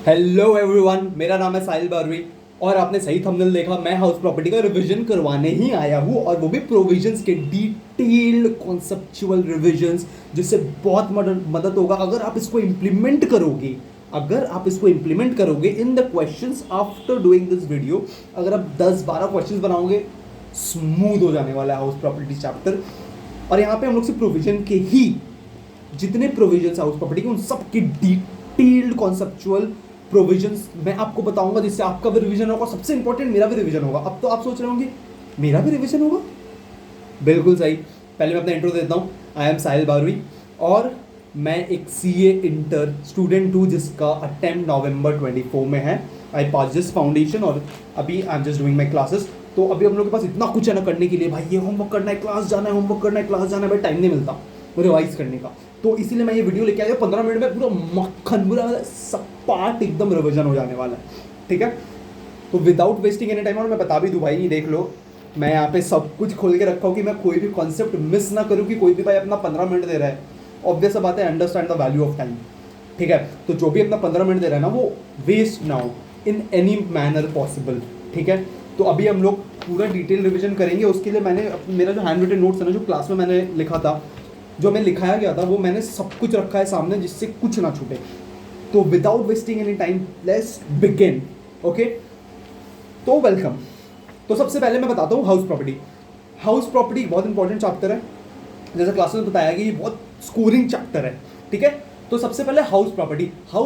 Hello everyone, मेरा नाम है साहिल बारवी और आपने सही थंबनेल देखा। मैं हाउस प्रॉपर्टी का रिवीजन करवाने ही आया हूँ और वो भी प्रोविजंस के डिटेल्ड कॉन्सेप्चुअल रिविजंस, जिससे बहुत मदद होगा अगर आप इसको इम्प्लीमेंट करोगे। In the questions after doing this video, अगर आप 10-12 क्वेश्चंस बनाओगे, स्मूथ हो जाने वाला है हाउस प्रॉपर्टी चैप्टर। और यहाँ पे हम लोग सिर्फ प्रोविजन के ही, जितने प्रोविजंस हाउस प्रॉपर्टी के, उन सब की डिटेल्ड कॉन्सेप्चुअल प्रोविजंस मैं आपको बताऊंगा, जिससे आपका भी रिवीजन होगा। सबसे इंपॉर्टेंट, मेरा भी रिवीजन होगा। अब तो आप सोच रहे होंगे मेरा भी रिवीजन होगा, बिल्कुल सही। पहले मैं अपना इंट्रो देता हूँ। आई एम साहिल बारवी और मैं एक सीए इंटर स्टूडेंट हूँ जिसका अटेम्प्ट नवंबर 24 में है। आई पास दिस फाउंडेशन और अभी I am just doing my classes. तो अभी हम लोग के पास इतना कुछ है ना करने के लिए, भाई ये होमवर्क करना है, क्लास जाना है, होमवर्क करना है, क्लास जाना है, भाई टाइम नहीं मिलता रिवाइज करने का। तो इसीलिए मैं ये वीडियो लेके आया। 15 मिनट में पूरा मक्खन, पूरा सपाट एकदम रिविजन हो जाने वाला है, ठीक है। तो विदाउट वेस्टिंग एनी टाइम, और मैं बता भी दूँ भाई, देख लो मैं यहाँ पे सब कुछ खोल के रखा हूँ कि मैं कोई भी कॉन्सेप्ट मिस ना करूँ, कि कोई भी भाई अपना 15 मिनट दे रहा है, ऑब्वियस बात है, understand the value of time, ठीक है। तो जो भी अपना 15 मिनट दे रहा है ना, वो वेस्ट ना हो इन एनी मैनर पॉसिबल, ठीक है। तो अभी हम लोग पूरा डिटेल रिविजन करेंगे। उसके लिए मैंने मेरा जो हैंड रिटन नोट्स है ना, जो क्लास में मैंने लिखा था, जो हमें लिखाया गया था, वो मैंने सब कुछ रखा है सामने, जिससे कुछ ना छूटे। तो without wasting any time, let's begin, okay. तो वेलकम। तो सबसे पहले मैं बताता हूँ हाउस प्रॉपर्टी। हाउस प्रॉपर्टी बहुत इंपॉर्टेंट चैप्टर है, जैसे क्लास में बताया कि ये बहुत स्कोरिंग चैप्टर है, ठीक है। तो सबसे पहले हाउस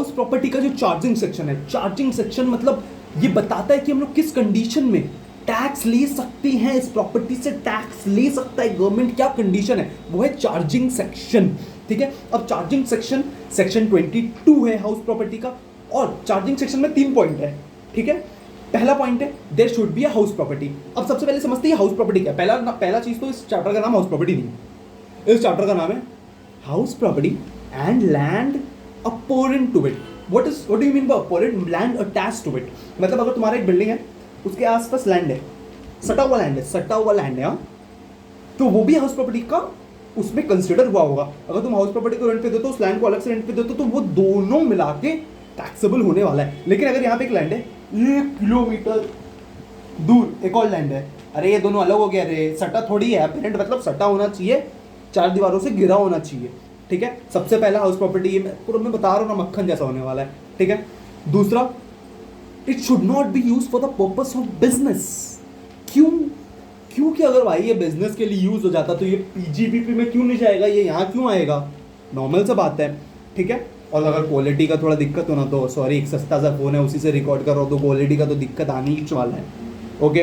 प्रॉपर्टी का जो चार्जिंग सेक्शन है, चार्जिंग सेक्शन मतलब ये बताता है कि हम लोग किस कंडीशन में टैक्स ले सकते हैं, इस प्रॉपर्टी से टैक्स ले सकता है गवर्नमेंट, क्या कंडीशन है, वो है चार्जिंग सेक्शन, ठीक है। अब चार्जिंग सेक्शन सेक्शन 22 है हाउस प्रॉपर्टी का, और चार्जिंग सेक्शन में 3 पॉइंट है, ठीक है। पहला पॉइंट है there should be a house property. अब सबसे पहले समझते हैं हाउस प्रॉपर्टी क्या है। पहला चीज, तो इस चैप्टर का नाम हाउस प्रॉपर्टी नहीं, इस चैप्टर का नाम है house property and land appurtenant to it. What do you mean by appurtenant? Land attached to it, मतलब अगर तुम्हारा एक बिल्डिंग है, उसके आसपास लैंड है, सटा हुआ लैंड है, हाँ, तो वो भी हाउस प्रॉपर्टी का उसमें कंसिडर हुआ होगा। अगर तुम हाउस प्रॉपर्टी को रेंट पे देते हो, उस लैंड को अलग से रेंट पे देते हो, तो वो दोनों मिला के टैक्सेबल होने वाला है। लेकिन अगर यहाँ पे एक लैंड है 1 किलोमीटर दूर, एक और लैंड है, अरे ये दोनों अलग हो गया, अरे सटा थोड़ी है, अपेरेंट मतलब सटा होना चाहिए, 4 दीवारों से घिरा होना चाहिए, ठीक है। सबसे पहला हाउस प्रॉपर्टी, ये पूरा मैं बता रहा हूँ ना, मक्खन जैसा होने वाला है, ठीक है। दूसरा, it should not B use for the purpose of business. क्यों? क्योंकि अगर भाई ये बिजनेस के लिए यूज हो जाता तो ये पीजीबीपी में क्यों नहीं जाएगा, ये यहाँ क्यों आएगा? नॉर्मल सा बात है, ठीक है। और अगर क्वालिटी का थोड़ा दिक्कत हो ना, तो सॉरी, एक सस्ता सा फोन है, उसी से रिकॉर्ड कर रहा हो, तो क्वालिटी का तो दिक्कत आने ही वाला है, ओके।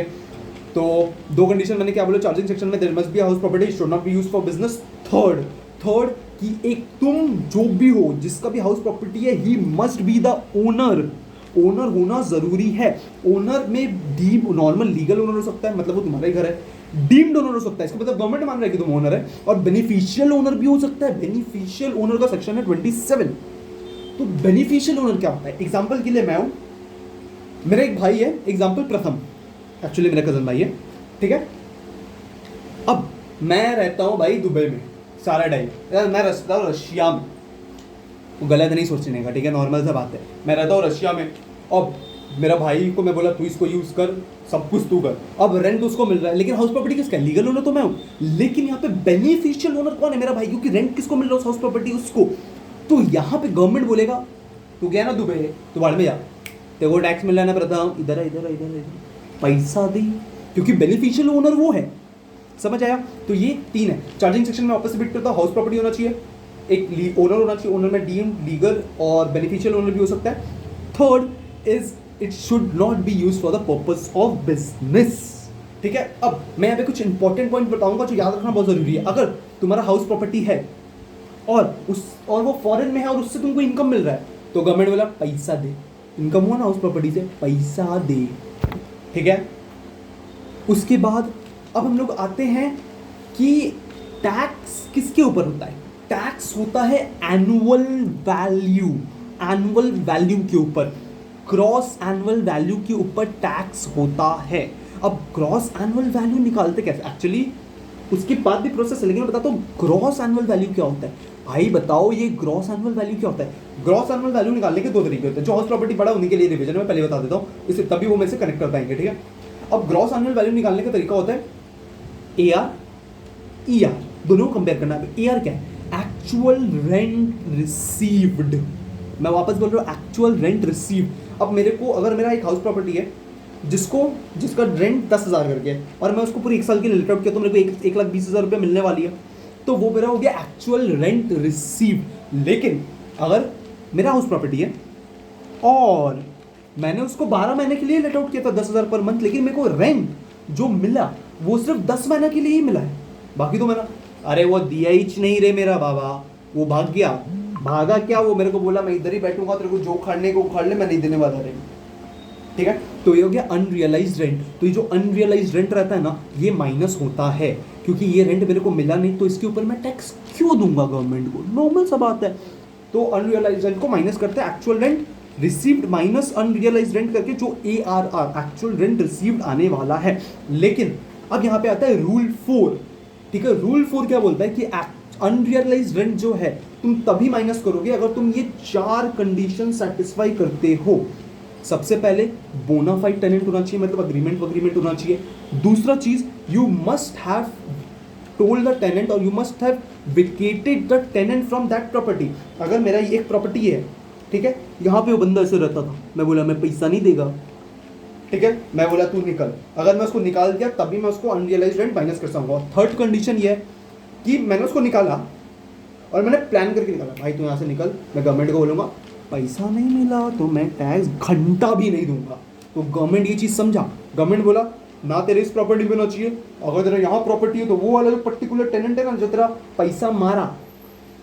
तो 2 कंडीशन मैंने क्या बोले चार्जिंग सेक्शन में, there must be house property, should not be used for business. Third कि एक तुम जो भी हो, जिसका भी हाउस प्रॉपर्टी है, he must be the owner होना जरूरी है। ओनर में डीम नॉर्मल लीगल ओनर हो सकता है, मतलब वो तुम्हारा ही घर है। डीम्ड ओनर हो सकता है, इसका मतलब गवर्नमेंट मान रहा है कि तुम ओनर है। और बेनिफिशियल ओनर भी हो सकता है। बेनिफिशियल ओनर का सेक्शन है 27। तो बेनिफिशियल ओनर क्या होता है? एग्जाम्पल के लिए मैं हूं, मेरा एक भाई है, एग्जाम्पल प्रथम, एक्चुअली मेरा कजन भाई है, ठीक है। अब मैं रहता हूँ भाई दुबई में सारा टाइम, मैं रहता हूँ रशिया में, वो गलत नहीं सोचने का, ठीक है, नॉर्मल सा बात है। मैं रहता हूँ रशिया में, अब मेरा भाई को मैं बोला तू इसको यूज़ कर, सब कुछ तू कर, अब रेंट उसको मिल रहा है, लेकिन हाउस प्रॉपर्टी किसका है? लीगल ओनर तो मैं हूँ, लेकिन यहाँ पे बेनिफिशियल ओनर कौन है? मेरा भाई, क्योंकि रेंट किसको मिल रहा है? उस हाउस प्रॉपर्टी उसको। तो यहाँ पे गवर्नमेंट बोलेगा तू गया ना दुबई, तू बाढ़ में जा, तेरे को टैक्स मिल रहा है ना प्रथम, इधर पैसा दे, क्योंकि बेनिफिशियल ओनर वो है, समझ आया? तो ये 3 है। चार्जिंग सेक्शन में वापस रिपीट करता हूँ, हाउस प्रॉपर्टी होना चाहिए, एक ओनर होना चाहिए, ओनर में डीम, लीगल और बेनिफिशियल ओनर भी हो सकता है। Third is it should not B use for the purpose of business, ठीक है। अब मैं यहाँ पे कुछ इंपॉर्टेंट पॉइंट बताऊंगा जो याद रखना बहुत जरूरी है। अगर तुम्हारा हाउस प्रॉपर्टी है और वो फॉरेन में है और उससे तुमको इनकम मिल रहा है, तो गवर्नमेंट बोला पैसा दे, इनकम हुआ ना हाउस प्रॉपर्टी से, पैसा दे, ठीक है। उसके बाद अब हम लोग आते हैं कि टैक्स किसके ऊपर होता है? टैक्स होता है एनुअल वैल्यू के ऊपर, क्रॉस एनुअल वैल्यू के ऊपर टैक्स होता है। अब क्रॉस एनुअल वैल्यू निकालते कैसे? एक्चुअली उसके बाद भी प्रोसेस है, लेकिन मैं बताता हूँ ग्रॉस एनुअल वैल्यू क्या होता है। भाई बताओ ये ग्रॉस एनुअल वैल्यू क्या होता है। ग्रॉस एनुअल वैल्यू निकालने के दो तरीके होते हैं, जो हाउस प्रॉपर्टी पड़ा उन्हीं के लिए रिवीजन में पहले बता देता हूँ, इससे तभी वो मेरे से कनेक्ट कर पाएंगे, ठीक है। अब ग्रॉस एनुअल वैल्यू निकालने का तरीका होता है AR ER, दोनों को कंपेयर करना है। AR क्या है? Actual rent received. मैं वापस बोल रहा हूँ एक्चुअल रेंट रिसीव्ड। अब मेरे को अगर मेरा एक हाउस प्रॉपर्टी है जिसका रेंट 10,000 करके है और मैं उसको पूरी 1 साल के लिए लेट आउट किया तो मेरे को 1,20,000 रुपये मिलने वाली है, तो वो मेरा हो गया एक्चुअल रेंट रिसीव्ड। लेकिन अगर मेरा हाउस प्रॉपर्टी है और मैंने उसको 12 महीने के लिए लेट आउट किया था 10,000 पर मंथ, लेकिन मेरे को रेंट जो मिला वो सिर्फ 10 महीने के लिए ही मिला है, बाकी तो मेरा अरे वो दिया ही नहीं रे मेरा बाबा, वो भाग गया। भागा क्या? वो मेरे को बोला मैं इधर ही बैठूंगा, तेरे को जो उखाड़ने को उखाड़ ले, मैं नहीं देने वाला रेंट, ठीक है। तो ये हो गया अनरियलाइज्ड रेंट। तो ये जो अनरियलाइज्ड रेंट रहता है ना, ये माइनस होता है, क्योंकि ये रेंट मेरे को मिला नहीं तो इसके ऊपर मैं टैक्स क्यों दूंगा गवर्नमेंट को, नॉर्मल सा बात है। तो अनरियलाइज्ड रेंट को माइनस करते हैं actual rent received minus unrealised rent करके, जो ARR एक्चुअल रेंट रिसीव्ड आने वाला है। लेकिन अब यहाँ पे आता है रूल 4, ठीक है। रूल 4 क्या बोलता है कि अनरियलाइज्ड रेंट जो है तुम तभी माइनस करोगे अगर तुम ये 4 कंडीशन सेटिस्फाई करते हो। सबसे पहले बोनाफाइड टेनेंट होना चाहिए, मतलब अग्रीमेंट होना चाहिए। दूसरा चीज, you must have told the tenant और you must have vacated the tenant from that property. अगर मेरा ये एक प्रॉपर्टी है, ठीक है, यहाँ पे वो बंदा ऐसे रहता था, मैं बोला मैं पैसा नहीं देगा, ठीक है, मैं बोला तू निकल, अगर मैं उसको निकाल दिया तभी मैं उसको अनरियलाइज्ड रेंट माइनस कर सकूंगा। थर्ड कंडीशन ये है कि मैंने उसको निकाला और मैंने प्लान करके निकाला, भाई तू यहाँ से निकल, मैं गवर्नमेंट को बोलूँगा पैसा नहीं मिला तो मैं टैक्स घंटा भी नहीं दूंगा। तो गवर्नमेंट ये चीज़ समझा, गवर्नमेंट बोला ना तेरे इस प्रॉपर्टी में होना चाहिए, अगर तेरा यहाँ प्रॉपर्टी है तो वो वाला जो पर्टिकुलर टेनेंट है ना जो तेरा पैसा मारा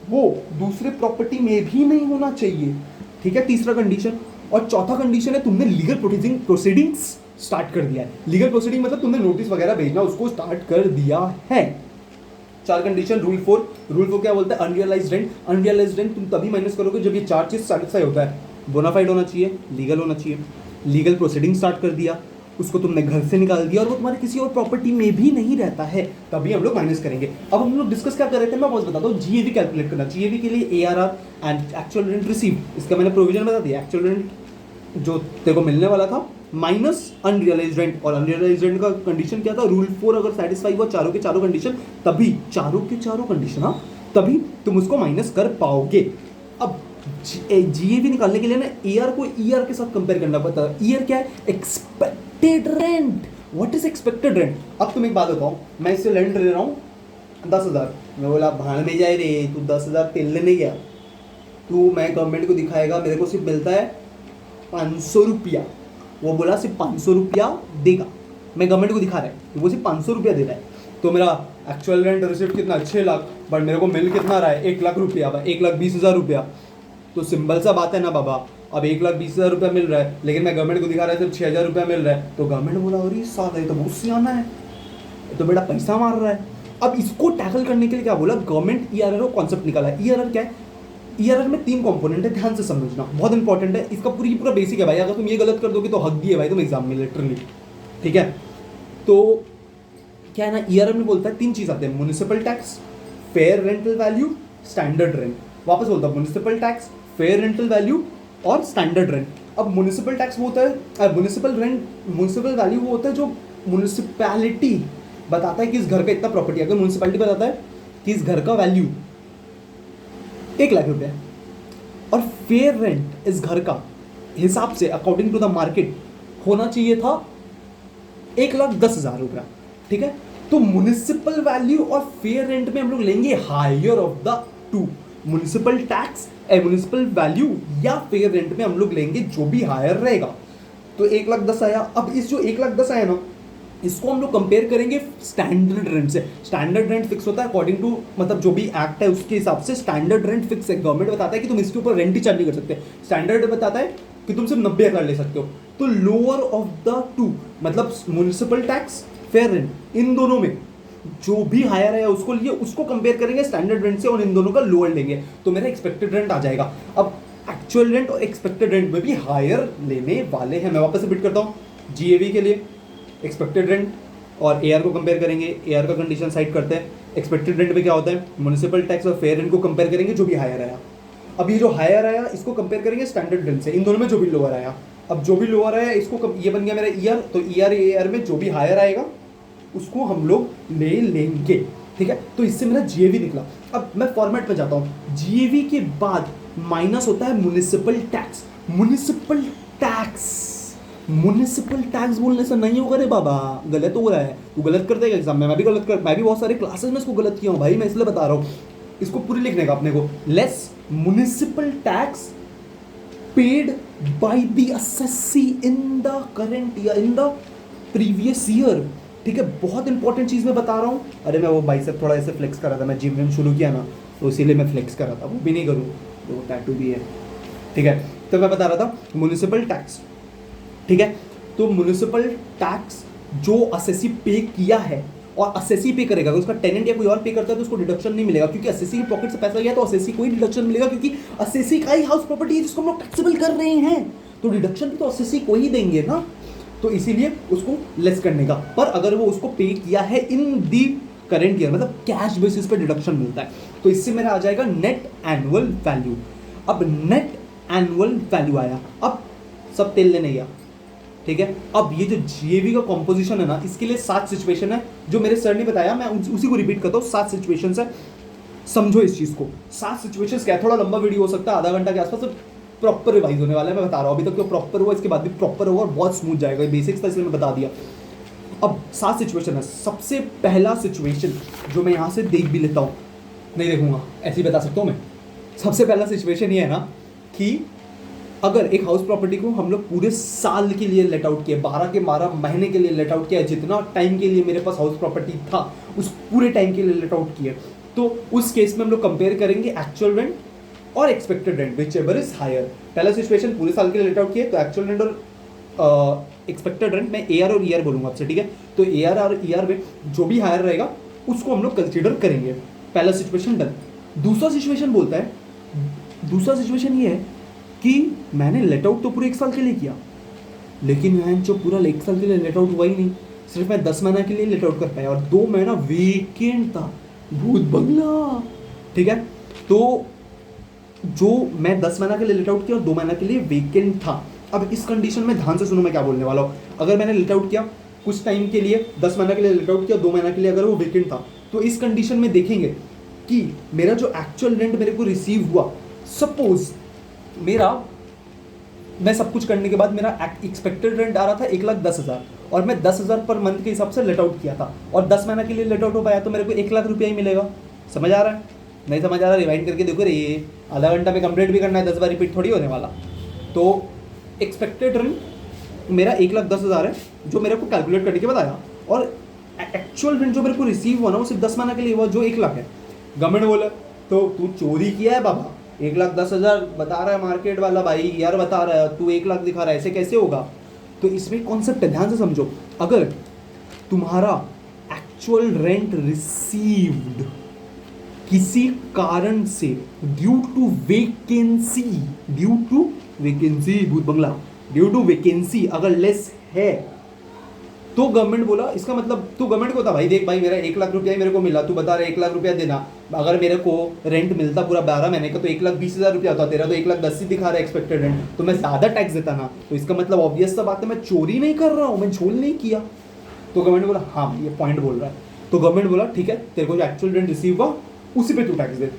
वो दूसरे प्रॉपर्टी में भी नहीं होना चाहिए, ठीक है, तीसरा कंडीशन। और चौथा कंडीशन है तुमने लीगल प्रोसीडिंग्स स्टार्ट कर दिया है। लीगल प्रोसीडिंग मतलब तुमने नोटिस वगैरह भेजना उसको स्टार्ट कर दिया है। 4 कंडीशन। रूल 4 क्या बोलता है? अनरियलाइज्ड रेंट तुम तभी माइनस करोगे जब ये 4 चीज सेटिस्फाई होता है। बोनाफाइड होना चाहिए, लीगल होना चाहिए, लीगल प्रोसीडिंग स्टार्ट कर दिया, उसको तुमने घर से निकाल दिया और वो तुम्हारे किसी और प्रॉपर्टी में भी नहीं रहता है, तभी हम लोग माइनस करेंगे। अब हम लोग डिस्कस क्या कर रहे थे, मैं बस बताता हूँ। GAV कैलकुलेट करना, GAV के लिए ARR and actual rent receive, इसका मैंने प्रोविजन बता दिया। एक्चुअल रेंट जो तेरे को मिलने वाला था माइनस अनरियलाइज्ड रेंट, और अनरियलाइज्ड रेंट का कंडीशन क्या था? रूल 4 अगर सेटिस्फाई हुआ चारों के चारों कंडीशन, तभी चारों के चारों कंडीशन, हाँ, तभी तुम उसको माइनस कर पाओगे। अब GAV निकालने के लिए ना AR को ER के साथ कंपेयर करना पड़ता है। ER क्या है? Expected rent. What is expected rent? अब तुम एक बात बताओ, मैं इससे रेंट ले रहा हूँ 10,000, मैं बोला भाड़ में जाए रे, तू 10,000 तेल लेने गया, तू मैं गवर्नमेंट को दिखाएगा मेरे को सिर्फ मिलता है 500 रुपया, वो बोला सिर्फ 500 रुपया देगा, मैं गवर्नमेंट को दिखा रहा है तो वो सिर्फ 500 रुपया दे रहा है, तो मेरा एक्चुअल रेंट रिसिप्ट कितना? 6 लाख, बट मेरे को मिल कितना रहा है? 1 लाख रुपया, 1,20,000 रुपया। तो सिंपल सा बात है ना बाबा, अब 1,20,000 रुपया मिल रहा है लेकिन मैं गवर्नमेंट को दिखा रहा है सिर्फ 6,000 रुपया मिल रहा है, तो गवर्नमेंट बोला अरे साला ये तो बहुत सियाना है, तो बेटा पैसा मार रहा है। अब इसको टैकल करने के लिए क्या बोला गवर्नमेंट? ERR कॉन्सेप्ट निकाला है। ERR क्या है? ERR में 3 कंपोनेंट है, ध्यान से समझना, बहुत इंपॉर्टेंट है, इसका पूरा बेसिक है भाई, अगर तुम ये गलत कर दोगे तो हक दिए भाई तुम एग्जाम में लिटरली, ठीक है। तो क्या है ना, ERR में बोलता है 3 चीज आते हैं, municipal tax, fair rental value, standard rent. वापस बोलता हूँ, municipal tax, fair rental value और स्टैंडर्ड रेंट। अब म्युनिसिपल टैक्स वो होता है, म्युनिसिपल वैल्यू वो होता है जो म्युनिसिपैलिटी बताता है कि इस घर का इतना प्रॉपर्टी, अगर म्युनिसिपैलिटी बताता है कि इस घर का वैल्यू 1 लाख रुपया, और फेयर रेंट इस घर का हिसाब से अकॉर्डिंग टू द मार्केट होना चाहिए था 1,10,000 रुपया, ठीक है। तो म्युनिसिपल वैल्यू और फेयर रेंट में हम लोग लेंगे higher of the 2, municipal tax, municipal value या फेयर रेंट में हम लोग लेंगे जो भी हायर रहेगा। तो 1,10,000 आया। अब इस जो 1,10,000 आया ना, इसको हम लोग कंपेयर करेंगे स्टैंडर्ड रेंट से। स्टैंडर्ड रेंट फिक्स होता है अकॉर्डिंग टू, मतलब जो भी एक्ट है उसके हिसाब से स्टैंडर्ड रेंट फिक्स है। गवर्नमेंट बताता है कि तुम इसके ऊपर रेंट ही चार्ज नहीं कर सकते, स्टैंडर्ड बताता है कि तुम सिर्फ 90,000 ले सकते हो। तो लोअर ऑफ द 2, मतलब म्युनिसिपल टैक्स, फेयर रेंट, इन दोनों में जो भी हायर है उसको लिए, उसको कंपेयर करेंगे स्टैंडर्ड रेंट से और इन दोनों का लोअर लेंगे, तो मेरा एक्सपेक्टेड रेंट आ जाएगा। अब एक्चुअल रेंट और एक्सपेक्टेड रेंट में भी हायर लेने वाले हैं। मैं वापस रिपीट करता हूँ, GAV के लिए एक्सपेक्टेड रेंट और एआर को कंपेयर करेंगे, एआर का कंडीशन साइड करते हैं, एक्सपेक्टेड रेंट में क्या होता है, म्युनिसिपल टैक्स और फेयर रेंट को कंपेयर करेंगे जो भी हायर आया। अब ये जो हायर आया इसको कंपेयर करेंगे स्टैंडर्ड रेंट से, इन दोनों में जो भी लोअर आया। अब जो भी लोअर आया इसको ये बन गया मेरा ईयर, तो ईयर एआर में जो भी हायर आएगा उसको हम लोग ले लेंगे, ठीक है। तो इससे मेरा जीएवी निकला। अब मैं फॉर्मेट पे जाता हूँ, जीएवी के बाद माइनस होता है म्युनिसिपल टैक्स। म्युनिसिपल टैक्स बोलने से नहीं होगा रे बाबा, गलत हो रहा है, तू गलत कर देगा एग्जाम में, मैं भी बहुत सारे क्लासेस में इसको गलत किया हूँ भाई, मैं इसलिए बता रहा हूँ, इसको पूरी लिखने का अपने को। Less municipal tax paid by the assessee in the current year, in the previous year, ठीक है। बहुत इंपॉर्टेंट चीज मैं बता रहा हूँ। अरे मैं वो भाई से थोड़ा ऐसे फ्लेक्स कर रहा था, मैं जिम विम शुरू किया ना तो इसीलिए मैं फ्लेक्स कर रहा था, वो भी नहीं करूँ तो टैटू भी है, ठीक है। तो मैं बता रहा था म्युनिसिपल टैक्स, ठीक है। तो म्युनिसिपल टैक्स जो असेसी पे किया है और असेसी पे करेगा, अगर उसका टेनेंट या कोई और पे करता है तो उसको डिडक्शन नहीं मिलेगा, क्योंकि असेसी की पॉकेट से पैसा गया तो असेसी को ही डिडक्शन मिलेगा, क्योंकि असेसी का ही हाउस प्रॉपर्टी है जिसको हम लोग टैक्सेबल कर रहे हैं, तो डिडक्शन भी तो असेसी को ही देंगे ना, तो इसीलिए उसको लेस करने का। पर अगर वो उसको पे किया है इन दी करेंट ईयर, मतलब कैश बेसिस पे डिडक्शन मिलता है, तो इससे मेरा आ जाएगा नेट एनुअल वैल्यू। अब नेट एनुअल वैल्यू आया, अब सब तेल लेने गया, ठीक है। अब ये जो जीएवी का कॉम्पोजिशन है ना, इसके लिए 7 सिचुएशन है जो मेरे सर ने बताया, मैं उसी को रिपीट करता हूँ। 7 सिचुएशंस है, समझो इस चीज को। 7 सिचुएशंस क्या है, थोड़ा लंबा वीडियो हो सकता है, आधा घंटा के आसपास, प्रॉपर रिवाइज होने वाला है, मैं बता रहा हूँ। अभी तक तो प्रॉपर हुआ, इसके बाद भी प्रॉपर होगा और बहुत स्मूथ जाएगा, बेसिक्स था इसलिए मैं बता दिया। अब 7 सिचुएशन है। सबसे पहला सिचुएशन जो मैं यहाँ से देख भी लेता हूँ, नहीं देखूंगा ऐसे ही बता सकता हूँ मैं। सबसे पहला सिचुएशन ये है ना कि अगर एक हाउस प्रॉपर्टी को हम लोग पूरे साल के लिए लेट आउट किया, 12 के 12 महीने के लिए लेट आउट किया, जितना टाइम के लिए मेरे पास हाउस प्रॉपर्टी था उस पूरे टाइम के लिए लेट आउट किया, तो उस केस में हम लोग कंपेयर करेंगे एक्चुअल रेंट और expected rent, whichever is higher. पहला सिचुएशन पूरे साल के लिए लेट आउट किया, तो एक्चुअल रेंट और एक्सपेक्टेड रेंट, मैं एआर और ईआर बोलूंगा आपसे, ठीक है। तो एआर और ईआर में जो भी हायर रहेगा उसको हम लोग कंसिडर करेंगे। पहला सिचुएशन डन। दूसरा सिचुएशन बोलता है, दूसरा सिचुएशन ये है कि मैंने लेट आउट तो पूरे 1 साल के लिए किया, लेकिन मैं जो पूरा 1 साल के लिए लेट आउट हुआ ही नहीं, सिर्फ मैं 10 महीना के लिए लेट आउट कर पाया और 2 महीना वेकेंट था, भूत बंगला, ठीक है। तो जो मैं 10 महीना के लिए लेट आउट किया और 2 महीना के लिए वेकेंट था। अब इस कंडीशन में ध्यान से सुनो मैं क्या बोलने वाला हूँ। अगर मैंने लेट आउट किया कुछ टाइम के लिए, 10 महीना के लिए लेट आउट किया, 2 महीना के लिए अगर वो वेकेंट था, तो इस कंडीशन में देखेंगे कि मेरा जो एक्चुअल रेंट मेरे को रिसीव हुआ, सपोज मैं सब कुछ करने के बाद मेरा एक्सपेक्टेड रेंट आ रहा था 1,10,000 और मैं 10,000 पर मंथ के हिसाब से लेट आउट किया था और 10 महीना के लिए लेट आउट हो पाया, तो मेरे को 1,00,000 रुपया ही मिलेगा। समझ आ रहा है? नहीं समझ आ रहा, रिवाइंड करके देखो रे, आधा घंटा में कंप्लीट भी करना है, 10 बार रिपीट थोड़ी होने वाला। तो एक्सपेक्टेड रेंट मेरा 1,10,000 है जो मेरे को कैलकुलेट करने के बाद आया, और एक्चुअल रेंट जो मेरे को रिसीव हुआ ना वो सिर्फ 10 महीना के लिए हुआ, जो 1,00,000 है। गवर्नमेंट बोला तो तू चोरी किया है बाबा, 1,10,000 बता रहा है मार्केट वाला भाई, यार बता रहा है, तू 1,00,000 दिखा रहा है, ऐसे कैसे होगा? तो इसमें कॉन्सेप्ट है, ध्यान से समझो। अगर तुम्हारा एक्चुअल रेंट रिसीव्ड किसी कारण से ड्यू टू वैकेंसी भूत बंगला, ड्यू टू वैकेंसी अगर लेस है, तो गवर्नमेंट बोला, इसका मतलब तू गवर्नमेंट को था भाई, देख भाई मेरा 1,00,000 रुपया ही मेरे को मिला, तू बता रहा है 1,00,000 रुपया देना, अगर मेरे को रेंट मिलता पूरा 12 महीने का तो 1,20,000 रुपया होता, तेरा तो 1,10,000 ही दिखा रहा है एक्सपेक्टेड रेंट, तो मैं ज़्यादा टैक्स देता ना, तो इसका मतलब ऑब्वियस सा बात है मैं चोरी नहीं कर रहा हूँ, मैं झोल नहीं किया। तो गवर्नमेंट बोला हाँ ये पॉइंट बोल रहा है, तो गवर्नमेंट बोला ठीक है तेरे को जो एक्चुअल रेंट रिसीव हुआ उसी पे तू टैक्स दे।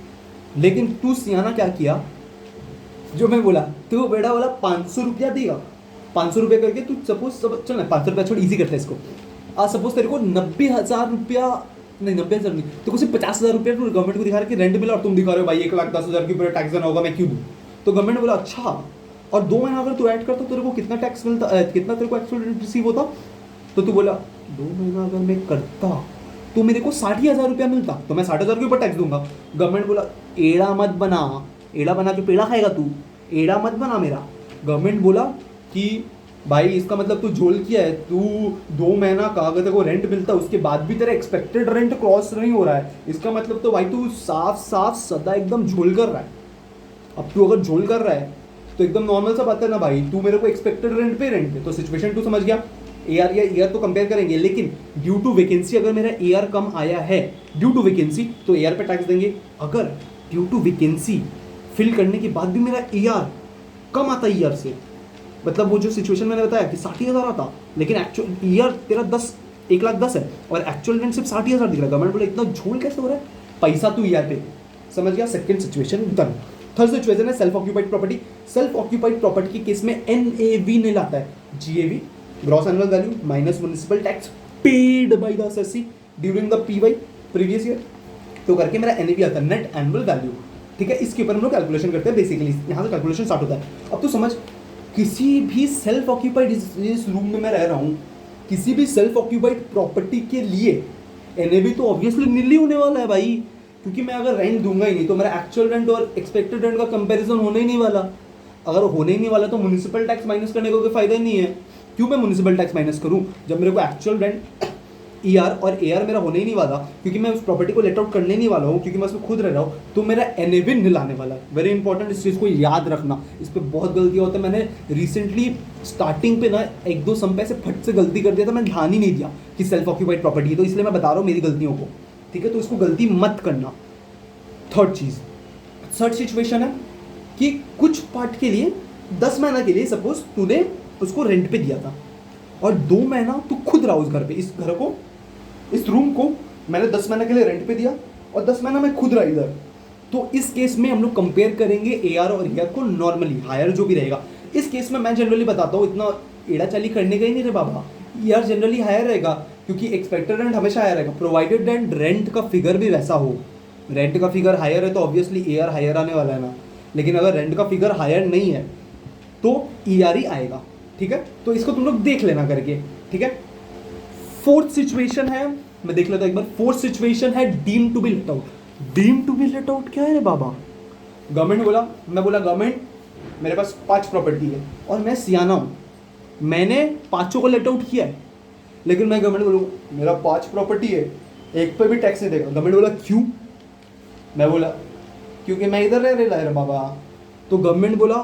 लेकिन तू सियाना क्या किया, जो मैं बोला तो बेटा बोला 500 रुपया देगा, 500 रुपया करके तू सपोज चल ना 500 रुपया छोड़, इजी करते हैं इसको। सपोज तेरे को 90,000 रुपया, नहीं 90,000 नहीं, तो सिर्फ 50,000 रुपया तू गवर्नमेंट को दिखा रहा है कि रेंट मिला और तुम दिखा रहे हो भाई 1,10,000 के ऊपर टैक्स देना होगा, मैं क्यों दूँ? तो गवर्नमेंट बोला अच्छा, और 2 महीना अगर तू ऐड करता तो तेरे को कितना टैक्स मिलता, कितना तेरे को एक्चुअल रेंट रिसीव होता? तो तू बोला 2 महीना अगर मैं करता तो मेरे को 60,000 रुपया मिलता, तो मैं 60,000 के ऊपर टैक्स दूंगा। गवर्नमेंट बोला एड़ा मत बना, एड़ा बना के पेड़ा खाएगा तू, एड़ा मत बना मेरा। गवर्नमेंट बोला कि भाई इसका मतलब तू झोल किया है, तू 2 महीना का अगर तेरे को रेंट मिलता उसके बाद भी तेरा एक्सपेक्टेड रेंट क्रॉस नहीं हो रहा है, इसका मतलब तो भाई तू साफ साफ सदा एकदम झोल कर रहा है। अब तू अगर झोल कर रहा है तो एकदम नॉर्मल सा बात है ना भाई, तू मेरे को एक्सपेक्टेड रेंट पे रेंट है, तो सिचुएशन 2 समझ गया, AR या ER तो कंपेयर करेंगे, लेकिन ड्यू टू वैकेंसी अगर मेरा AR कम आया है ड्यू टू वैकेंसी तो AR पे टैक्स देंगे। अगर ड्यू टू वैकेंसी फिल करने के बाद भी मेरा AR कम आता है ER से, मतलब वो जो सिचुएशन मैंने बताया कि 60,000 आता, लेकिन एक्चुअल ER तेरा 1,10,000 है और एक्चुअल रेंट सिर्फ 60,000 दिख रहा है। गवर्नमेंट बोले इतना झोल कैसे हो रहा है, पैसा तू ER पे, समझ गया। Second situation done. Third situation है self occupied property. Self occupied property के केस में NAV नहीं लाता है, GAV gross annual value minus municipal tax paid by the assessee during the PY previous year, तो करके मेरा NAV आता है, नेट एनुअल वैल्यू। ठीक है, इसके ऊपर हम लोग कैलकुलेशन करते हैं, बेसिकली यहाँ से कैलकुलेशन स्टार्ट होता है। अब तो समझ, किसी भी सेल्फ ऑक्यूपाइड, इस रूम में मैं रह रहा हूँ, किसी भी सेल्फ ऑक्यूपाइड प्रॉपर्टी के लिए NAV तो ऑब्वियसली नील ही होने वाला है भाई, क्योंकि मैं अगर रेंट दूंगा ही नहीं तो मेरा एक्चुअल रेंट और एक्सपेक्टेड रेंट का कंपैरिजन होने ही नहीं वाला। अगर होने ही नहीं वाला तो म्युनिसिपल टैक्स माइनस करने का कोई फायदा ही नहीं है। क्यों मैं म्युनिसिपल टैक्स माइनस करूं जब मेरे को एक्चुअल रेंट ER और AR मेरा होने ही नहीं वाला, क्योंकि मैं उस प्रॉपर्टी को लेट आउट करने नहीं वाला हूँ, क्योंकि मैं उसमें खुद रह रहा हूँ, तो मेरा NAV नील आने वाला है। वेरी इंपॉर्टेंट, इस चीज़ को याद रखना, इस पर बहुत गलतियाँ होता है। मैंने रिसेंटली स्टार्टिंग पे ना 1-2 सम पे से फट से गलती कर दिया था, मैंने ध्यान ही नहीं दिया कि सेल्फ ऑक्यूपाइड प्रॉपर्टी है, तो इसलिए मैं बता रहा हूँ मेरी गलतियों को। ठीक है, तो इसको गलती मत करना। थर्ड सिचुएशन है कि कुछ पार्ट के लिए 10 महीना के लिए सपोज तूने उसको रेंट पे दिया था और 2 महीना तू खुद रहा उस घर पे, इस घर को, इस रूम को मैंने 10 महीने के लिए रेंट पे दिया और 10 महीना मैं खुद रहा इधर। तो इस केस में हम लोग कंपेयर करेंगे AR और ER को नॉर्मली, हायर जो भी रहेगा। इस केस में मैं जनरली बताता हूँ, इतना एड़ा चाली करने का ही नहीं रे बाबा, ER जनरली हायर रहेगा क्योंकि एक्सपेक्टेड रेंट हमेशा हायर रहेगा, प्रोवाइडेड रेंट का फिगर भी वैसा हो। रेंट का फिगर हायर है तो ऑब्वियसली AR हायर आने वाला है ना, लेकिन अगर रेंट का फिगर हायर नहीं है तो ER ही आएगा। ठीक है, तो इसको तुम लोग देख लेना करके। ठीक है, फोर्थ सिचुएशन है, मैं देख लेता हूं एक बार। फोर्थ सिचुएशन है deem to be let out. Deem to be let out क्या है रे बाबा? गवर्नमेंट बोला, मैं बोला गवर्नमेंट मेरे पास 5 प्रॉपर्टी है और मैं सियाना हूँ, मैंने 5 को लेट आउट किया है, लेकिन मैं गवर्नमेंट बोलूँ मेरा 5 प्रॉपर्टी है, एक पे भी टैक्स नहीं देगा। गवर्नमेंट बोला क्यों? मैं बोला क्योंकि मैं इधर रह रहा है बाबा। तो गवर्नमेंट बोला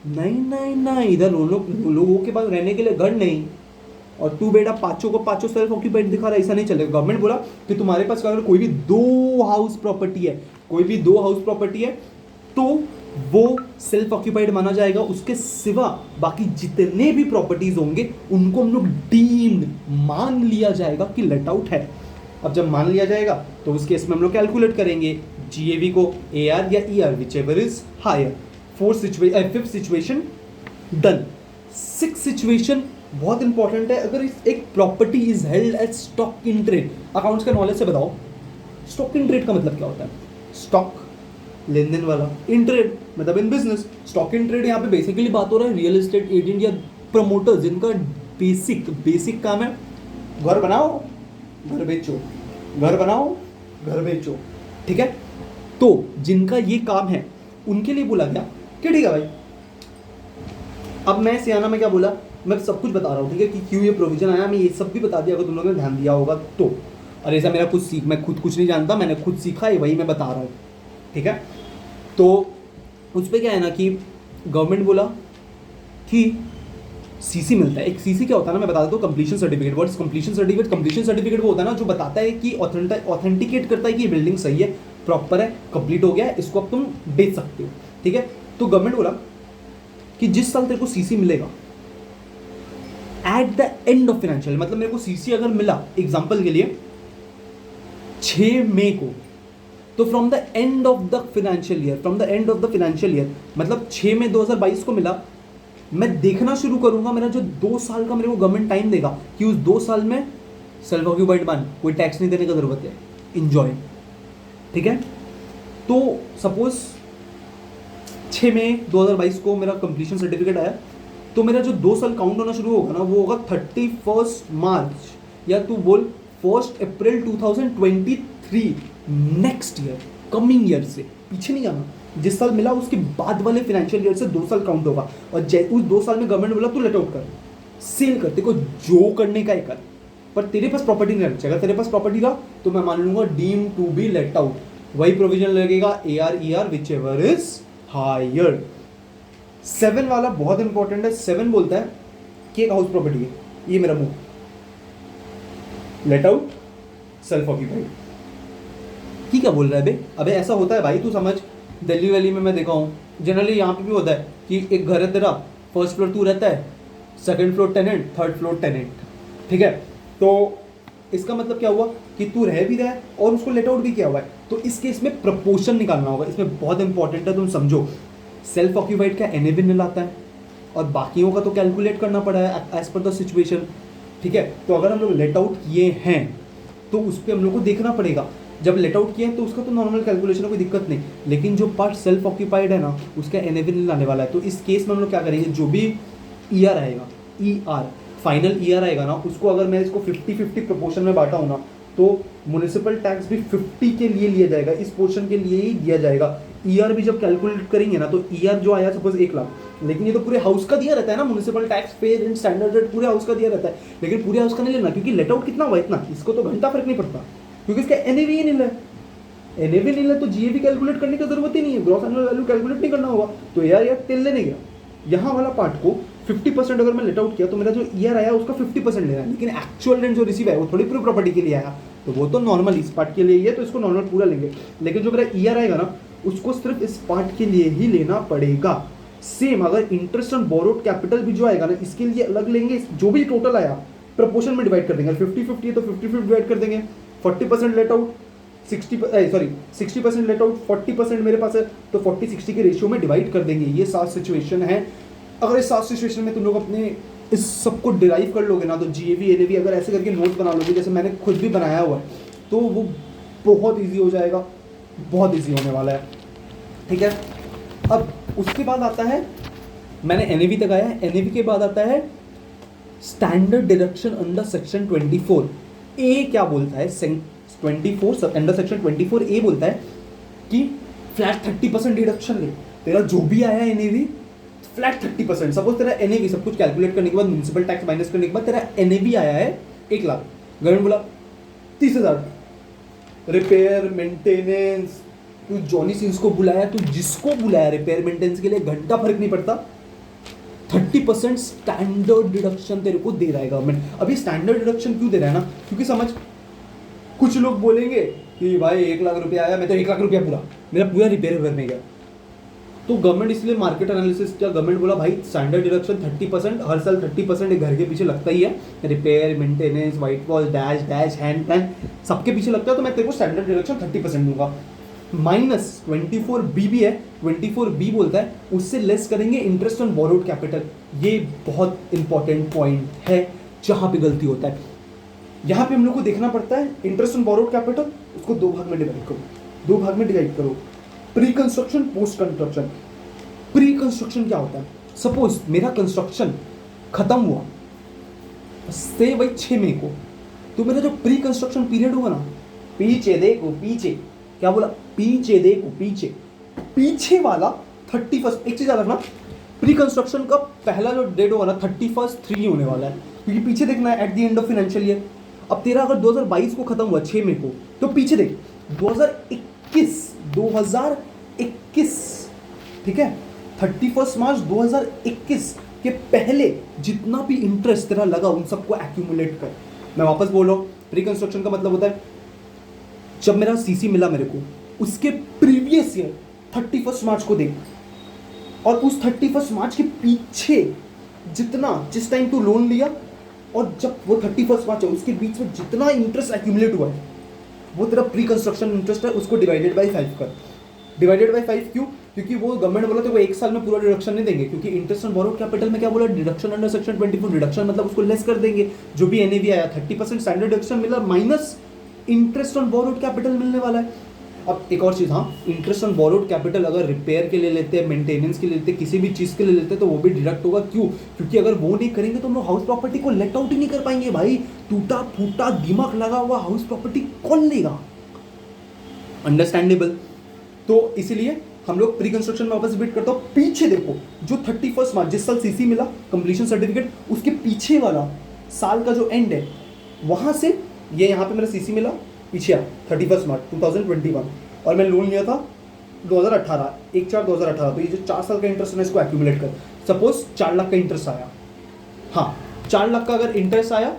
नहीं, इधर लोगों के पास रहने के लिए घर नहीं और तू बेटा 5 को 5 सेल्फ ऑक्यूपाइड दिखा रहा है, ऐसा नहीं चलेगा। गवर्नमेंट बोला कि तुम्हारे पास अगर कोई भी 2 हाउस प्रॉपर्टी है, कोई भी 2 हाउस प्रॉपर्टी है तो वो सेल्फ ऑक्यूपाइड माना जाएगा, उसके सिवा बाकी जितने भी प्रॉपर्टीज होंगे उनको हम लोग डीम्ड मान लिया जाएगा कि लेट आउट है। अब जब मान लिया जाएगा तो उस केस में हम लोग कैलकुलेट करेंगे GAV को AR या ER whichever is higher. Fifth situation done. Six situation बहुत इंपॉर्टेंट है। अगर एक property is held as stock in trade, accounts का नॉलेज से बताओ स्टॉक इन ट्रेड का मतलब क्या होता है? स्टॉक लेन देन वाला, इन ट्रेड मतलब in business. Stock in trade यहाँ पे बेसिकली बात हो रहा है रियल एस्टेट एजेंट या प्रमोटर, जिनका बेसिक काम है घर बनाओ घर बेचो, घर बनाओ घर बेचो। ठीक है, तो जिनका ये काम है उनके लिए बोला गया कि ठीक है भाई। अब मैं सियाना में क्या बोला, मैं सब कुछ बता रहा हूँ, ठीक है, कि क्यों ये प्रोविजन आया, मैं ये सब भी बता दिया अगर तुम लोगों ने ध्यान दिया होगा तो। और ऐसा मेरा मैं खुद कुछ नहीं जानता, मैंने खुद सीखा है, वही मैं बता रहा हूँ। ठीक है, तो उस पर क्या है ना कि गवर्नमेंट बोला कि CC मिलता है। एक CC क्या होता है ना, मैं बता देता हूँ, completion certificate. What is completion certificate? Completion certificate वो होता है ना जो बताता है कि ऑथेंटिकेट करता है कि ये बिल्डिंग सही है, प्रॉपर है, कंप्लीट हो गया है, इसको अब तुम बेच सकते हो। ठीक है, तो गवर्नमेंट बोला कि जिस साल तेरे को CC मिलेगा at the end of financial, मतलब मेरे को CC अगर मिला एग्जांपल के लिए 6 मई को, तो from the end of the financial year, मतलब 6 मई 2022 को मिला, मैं देखना शुरू करूंगा मेरा जो 2 साल का मेरे को गवर्नमेंट टाइम देगा कि उस 2 साल में सेल्फ ऑक्यूपाइड बन, कोई टैक्स नहीं देने का जरूरत है, इंजॉय। ठीक है, तो सपोज 6 मई 2022 को मेरा कंप्लीशन सर्टिफिकेट आया, तो मेरा जो 2 साल काउंट होना शुरू होगा ना वो होगा 31 मार्च या तू बोल 1 अप्रैल 2023, नेक्स्ट ईयर, कमिंग ईयर से पीछे नहीं जाना। जिस साल मिला उसके बाद वाले फाइनेंशियल ईयर से 2 साल काउंट होगा और उस 2 साल में गवर्नमेंट बोला तू लेट आउट कर, सेल कर, तेरे को जो करने का है कर, पर तेरे पास प्रॉपर्टी नहीं रहनी चाहिए। अगर तेरे पास प्रॉपर्टी रहा तो मैं मान लूंगा deem to be let out, वही प्रोविजन लगेगा AR ER whichever is higher. 7 वाला बहुत इंपॉर्टेंट है। 7 बोलता है कि एक हाउस प्रॉपर्टी है, ये मेरा मुंह, लेट आउट, सेल्फ ऑक्यूपाइड। ठीक है बोल रहा है बे, अबे ऐसा होता है भाई, तू समझ। दिल्ली वैली में मैं देखा हूँ, जनरली यहाँ पे भी होता है कि एक घर है तेरा, फर्स्ट फ्लोर तू रहता है, second floor tenant, third floor tenant, ठीक है। तो इसका मतलब क्या हुआ कि तू रह भी रहा है और उसको लेट आउट भी किया हुआ है। तो इस केस में प्रपोर्शन निकालना होगा, इसमें बहुत इंपॉर्टेंट है, तुम समझो। सेल्फ ऑक्यूपाइड का एनएवी मिल आता है और बाकियों का तो कैलकुलेट करना पड़ा है एज पर द सिचुएशन, ठीक है। तो अगर हम लोग लेट आउट किए हैं तो उस पर हम लोग को देखना पड़ेगा। जब लेट आउट किया है तो उसका तो नॉर्मल कैलकुलेशन है, कोई दिक्कत नहीं, लेकिन जो पार्ट सेल्फ ऑक्यूपाइड है ना, उसका एनएवी नहीं लाने वाला है। तो इस केस में हम लोग क्या करेंगे, जो भी ईआर आएगा, ईआर फाइनल ईआर आएगा ना, उसको अगर मैं इसको 50-50 प्रोपोर्शन में बांटा हूँ ना, तो म्युनिसिपल टैक्स भी 50 के लिए लिया जाएगा, इस पोर्शन के लिए ही दिया जाएगा। ईआर भी जब कैलकुलेट करेंगे ना, तो ईआर जो आया सपोज 1 लाख, लेकिन ये तो पूरे हाउस का दिया रहता है ना, municipal tax fair and standard rate पूरे हाउस का दिया रहता है, लेकिन पूरे हाउस का नहीं लेना, क्योंकि लेट आउट कितना हुआ इतना, इसको तो घंटा फर्क नहीं पड़ता, क्योंकि इसका एनएवी ही नहीं है। एनएवी नहीं है तो जीएवी कैलकुलेट करने की जरूरत ही नहीं है, ग्रॉस एनुअल वैल्यू कैलकुलेट नहीं करना होगा। तो यार तेल लेने गया, यहाँ वाला पार्ट को 50% अगर मैं लेट आउट किया तो मेरा जो ईआर आया उसका 50% लेना है, लेकिन एक्चुअल रेंट जो रिसीव है वो थोड़ी पूरी प्रॉपर्टी के लिए आया, तो वो तो नॉर्मल इस पार्ट के लिए ही है, तो इसको नॉर्मल पूरा लेंगे। लेकिन जो मेरा ईआर आएगा ना, उसको सिर्फ इस पार्ट के लिए ही लेना पड़ेगा। सेम अगर इंटरेस्ट ऑन बोरोड कैपिटल भी जो आएगा ना, इसके लिए अलग लेंगे, जो भी टोटल आया प्रपोर्शन में डिवाइड कर देंगे। 50-50 है तो 50-50 डिवाइड कर देंगे, 40% लेट आउट, 60% लेट आउट, 40% मेरे पास है, तो 40-60 के रेशियो में डिवाइड कर देंगे। ये 7 सिचुएशन है। अगर इस 7 सिचुएशन में तुम लोग अपने इस सबको डिराइव कर लोगे ना, तो जीएवी एनएवी अगर ऐसे करके नोट बना लोगे जैसे मैंने खुद भी बनाया हुआ है, तो वो बहुत ईजी हो जाएगा, बहुत ईजी होने वाला है, ठीक है। अब उसके बाद आता है, मैंने एनएवी तक आया है, एनएवी के बाद आता है स्टैंडर्ड डिडक्शन अंडर सेक्शन 24 ए। क्या बोलता है 24 अंडर सेक्शन 24 ए बोलता है कि फ्लैट 30% डिडक्शन ले, तेरा जो भी आया है एनएवी फ्लैट 30%। सपोज तेरा एनएवी सब कुछ कैलकुलेट करने के बाद, म्युनिसिपल टैक्स माइनस करने के बाद तेरा एनएवी आया है 1 लाख, गवर्नमेंट बोला 30,000 रिपेयर मेंटेनेंस, तू जॉनी सिंस को बुलाया, तू जिसको बुलाया रिपेयर मेंटेनेंस के लिए, घंटा फर्क नहीं पड़ता, 30% स्टैंडर्ड डिडक्शन तेरे को दे रहा है गवर्नमेंट। अभी स्टैंडर्ड डिडक्शन क्यों दे रहा है ना, क्योंकि समझ, कुछ लोग बोलेंगे कि भाई 1 लाख रुपया आया, मैं तो 1 लाख रुपया पूरा मेरा पूरा रिपेयर में गया, तो गवर्नमेंट इसलिए मार्केट एनालिसिस क्या, गवर्नमेंट बोला भाई स्टैंडर्ड डिडक्शन 30%, हर साल 30% एक घर के पीछे लगता ही है, repair maintenance white wall dash dash hand pan सबके पीछे लगता है, तो मैं तेरे को स्टैंडर्ड डिडक्शन 30% दूंगा। माइनस 24B भी है, 24B बोलता है उससे लेस करेंगे इंटरेस्ट ऑन बोरोड कैपिटल। ये बहुत इंपॉर्टेंट पॉइंट है जहाँ पे गलती होता है। यहाँ पे हम लोग को देखना पड़ता है इंटरेस्ट ऑन बोरोड कैपिटल, उसको 2 भाग में डिवाइड करो, 2 भाग में डिवाइड करो, pre construction post construction. Pre construction क्या होता है, सपोज मेरा कंस्ट्रक्शन खत्म हुआ से वही 6 मई को, तो मेरा जो प्री कंस्ट्रक्शन पीरियड होगा ना, पीछे देखो पीछे, क्या बोला, पीछे देखो पीछे, पीछे वाला 31, एक चीज याद रखना, प्री कंस्ट्रक्शन का पहला जो डेट होगा ना 31 3 होने वाला है, क्योंकि पीछे देखना है at the end of financial year. अब तेरा अगर 2022 को खत्म हुआ 6 मई को, तो पीछे देख 2021, ठीक है, 31 मार्च 2021 के पहले जितना भी इंटरेस्ट तेरा लगा उन सबको एक्यूमुलेट कर। मैं वापस बोल रहा हूँ, प्री कंस्ट्रक्शन का मतलब होता है जब मेरा सीसी मिला मेरे को, उसके प्रीवियस ईयर 31 मार्च को देख, और उस 31 मार्च के पीछे जिस टाइम तू लोन लिया और जब वो 31 मार्च है उसके बीच में जितना इंटरेस्ट एक्यूमुलेट हुआ है वो तेरा प्री कंस्ट्रक्शन इंटरेस्ट है, उसको डिवाइडेड बाई 5 कर। डिवाइडेड बाई 5 क्यों, क्योंकि वो गवर्नमेंट बोला तो वो 1 साल में पूरा डिडक्शन नहीं देंगे, क्योंकि इंटरेस्ट ऑन बोरोड कैपिटल में क्या बोला, डिडक्शन अंडर सेक्शन 24, डिडक्शन मतलब उसको लेस कर देंगे, जो भी एनएवी आया 30% स्टैंडर्ड डिडक्शन मिला minus interest on borrowed capital मिलने वाला है। अब एक और चीज़, हाँ, इंटरेस्ट ऑन बोरोड कैपिटल अगर रिपेयर के लिए लेते हैं, मेंटेनेंस के लिए लेते हैं, किसी भी चीज़ के लिए लेते हैं, तो वो भी डिडक्ट होगा। क्यों, क्योंकि अगर वो नहीं करेंगे तो हम लोग हाउस प्रॉपर्टी को लेट आउट ही नहीं कर पाएंगे। भाई टूटा फूटा दिमाग लगा हुआ हाउस प्रॉपर्टी कौन लेगा, अंडरस्टैंडेबल। तो इसीलिए हम लोग प्री कंस्ट्रक्शन में वापस रिपीट करता हूँ, पीछे देखो जो 31 मार्च जिस साल सीसी मिला कंप्लीशन सर्टिफिकेट, उसके पीछे वाला साल का जो एंड है वहाँ से ये यहाँ पे मेरा सीसी मिला पीछे आ 31 मार्च 2021, और मैं लोन लिया था 2018 1/4/2018, तो ये जो 4 साल का इंटरेस्ट है इसको एक्यूमुलेट कर। सपोज 4 लाख का इंटरेस्ट आया, हाँ 4 लाख का अगर इंटरेस्ट आया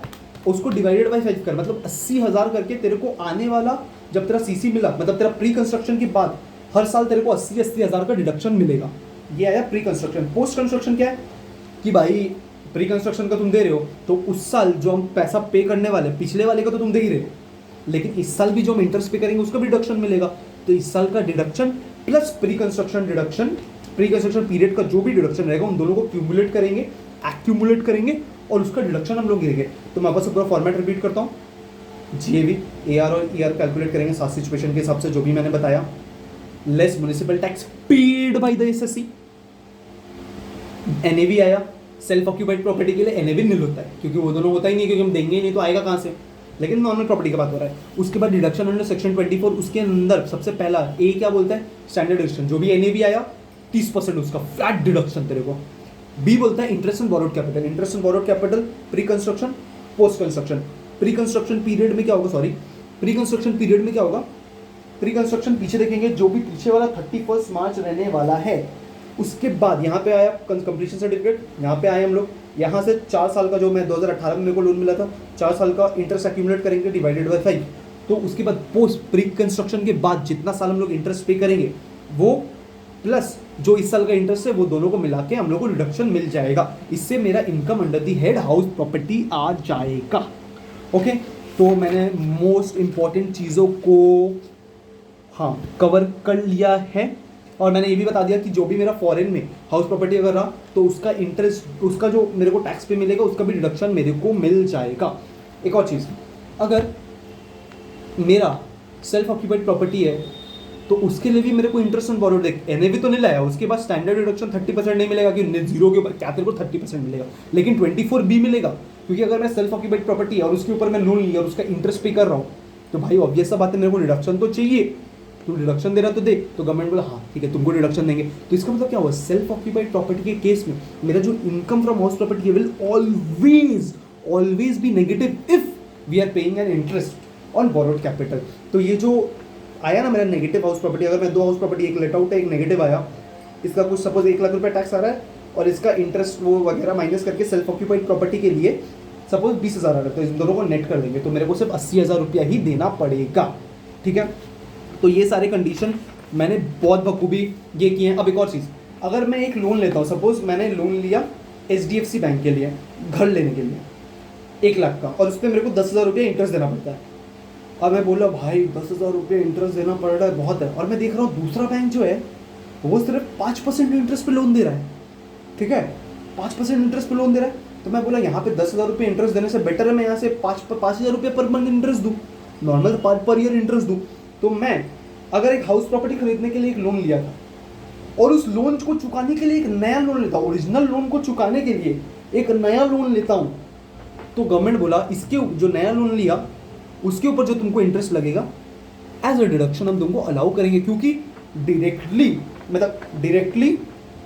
उसको डिवाइडेड बाई 5 कर, मतलब 80,000 करके तेरे को आने वाला, जब तेरा सीसी मिला मतलब तेरा प्री कंस्ट्रक्शन के बाद हर साल तेरे को 80,000 का डिडक्शन मिलेगा। ये आया प्री कंस्ट्रक्शन। पोस्ट कंस्ट्रक्शन क्या है कि भाई प्री कंस्ट्रक्शन का तुम दे रहे हो तो उस साल जो हम पैसा पे करने वाले, पिछले वाले का तो तुम दे ही रहे हो, लेकिन इस साल भी जो हम इंटरेस्ट पे करेंगे उसका भी डिडक्शन मिलेगा। तो इस साल का deduction plus pre construction deduction, pre construction period का जो भी डिडक्शन रहेगा उन दोनों को क्यूमुलेट करेंगे, एक्यूमुलेट करेंगे और उसका डिडक्शन हम लोग गिरेंगे। तो मैं आपस पूरा फॉर्मेट रिपीट करता हूँ। जीएवी, एआर और ईआर कैलकुलेट करेंगे 7 सिचुएशन के हिसाब से जो भी मैंने बताया। Less municipal tax paid by the assessee. NAV आया, सेल्फ ऑक्यूपाइड प्रॉपर्टी के लिए एनएवी निल होता है क्योंकि वो दोनों होता ही नहीं, क्योंकि हम देंगे ही नहीं तो आएगा कहाँ से, लेकिन नॉर्मल प्रॉपर्टी की बात हो रहा है। उसके बाद डिडक्शन अंडर सेक्शन 24, उसके अंदर सबसे पहला ए क्या बोलता है, स्टैंडर्ड डिडक्शन। जो भी एनएवी आया 30% उसका फ्लैट डिडक्शन तेरे को। बी बोलता है interest and borrowed capital. Interest and borrowed capital pre construction, post construction. Pre construction period में क्या होगा, सॉरी प्री कंस्ट्रक्शन पीरियड में क्या होगा, प्री कंस्ट्रक्शन पीछे देखेंगे जो भी पीछे वाला 31 मार्च रहने वाला है, उसके बाद यहाँ पे आया कंप्लीशन सर्टिफिकेट, यहाँ पे आए हम लोग, यहाँ से 4 साल का जो मैं 2018 में मेरे को लोन मिला था 4 साल का इंटरेस्ट एक्यूमुलेट करेंगे डिवाइडेड बाय 5। तो उसके बाद पोस्ट प्री कंस्ट्रक्शन के बाद जितना साल हम लोग इंटरेस्ट पे करेंगे वो प्लस जो इस साल का इंटरेस्ट है वो दोनों को मिला के हम लोग को रिडक्शन मिल जाएगा। इससे मेरा income under the head house property आ जाएगा। ओके, तो मैंने मोस्ट इंपॉर्टेंट चीज़ों को हाँ कवर कर लिया है और मैंने ये भी बता दिया कि जो भी मेरा फॉरेन में हाउस प्रॉपर्टी अगर रहा तो उसका इंटरेस्ट, उसका जो मेरे को टैक्स पे मिलेगा उसका भी डिडक्शन मेरे को मिल जाएगा। एक और चीज़, अगर मेरा सेल्फ ऑक्यूपाइड प्रॉपर्टी है तो उसके लिए भी मेरे को इंटरेस्ट ऑन बोरोड, एनएवी तो नहीं लाया, उसके बाद स्टैंडर्ड डिडक्शन 30% नहीं मिलेगा कि जीरो के ऊपर क्या तेरे को 30% मिलेगा, लेकिन 24B मिलेगा क्योंकि अगर मैं सेल्फ ऑक्यूपाइड प्रॉपर्टी है और उसके ऊपर मैं लोन लिया और उसका इंटरेस्ट पे कर रहा हूँ तो भाई ऑब्वियस सा बात है मेरे को डिडक्शन तो चाहिए। तू डिडक्शन दे रहा तो दे, तो गवर्नमेंट बोला हाँ ठीक है तुमको डिडक्शन देंगे। तो इसका मतलब क्या हुआ, सेल्फ ऑक्यूपाइड प्रॉपर्टी के केस में मेरा जो income from house property will always be negative if we are paying an interest on borrowed capital. तो ये जो आया ना मेरा नेगेटिव हाउस प्रॉपर्टी, अगर मैं 2 हाउस प्रॉपर्टी, एक लेट आउट है एक नेगेटिव आया, इसका कुछ सपोज 1 लाख रुपये टैक्स आ रहा है और इसका इंटरेस्ट वो वगैरह माइनस करके सेल्फ ऑक्यूपाइड प्रॉपर्टी के लिए सपोज 20,000 आ रहा है, तो इन दोनों को नेट कर देंगे तो मेरे को सिर्फ 80,000 रुपया ही देना पड़ेगा। ठीक है, तो ये सारे कंडीशन मैंने बहुत बखूबी ये किए हैं। अब एक और चीज़, अगर मैं एक लोन लेता हूँ, सपोज मैंने लोन लिया HDFC बैंक के लिए घर लेने के लिए 1 लाख का और उस पर मेरे को 10,000 रुपये इंटरेस्ट देना पड़ता है। अब मैं बोला भाई 10,000 रुपये इंटरेस्ट देना पड़ रहा है बहुत है, और मैं देख रहा हूँ दूसरा बैंक जो है वो सिर्फ 5% इंटरेस्ट पे लोन दे रहा है। ठीक है, 5% इंटरेस्ट पे लोन दे रहा है, तो मैं बोला यहाँ पे 10,000 रुपये इंटरेस्ट देने से बेटर है मैं यहाँ से 5,000 रुपये पर मंथ इंटरेस्ट दूँ, नॉर्मल पर ईयर इंटरेस्ट दूँ। तो मैं अगर एक हाउस प्रॉपर्टी खरीदने के लिए एक लोन लिया था और उस लोन को चुकाने के लिए एक नया लोन लेता हूँ, ओरिजिनल लोन को चुकाने के लिए एक नया लोन लेता हूँ, तो गवर्नमेंट बोला इसके जो नया लोन लिया उसके ऊपर जो तुमको इंटरेस्ट लगेगा एज अ डिडक्शन हम तुमको अलाउ करेंगे, क्योंकि डायरेक्टली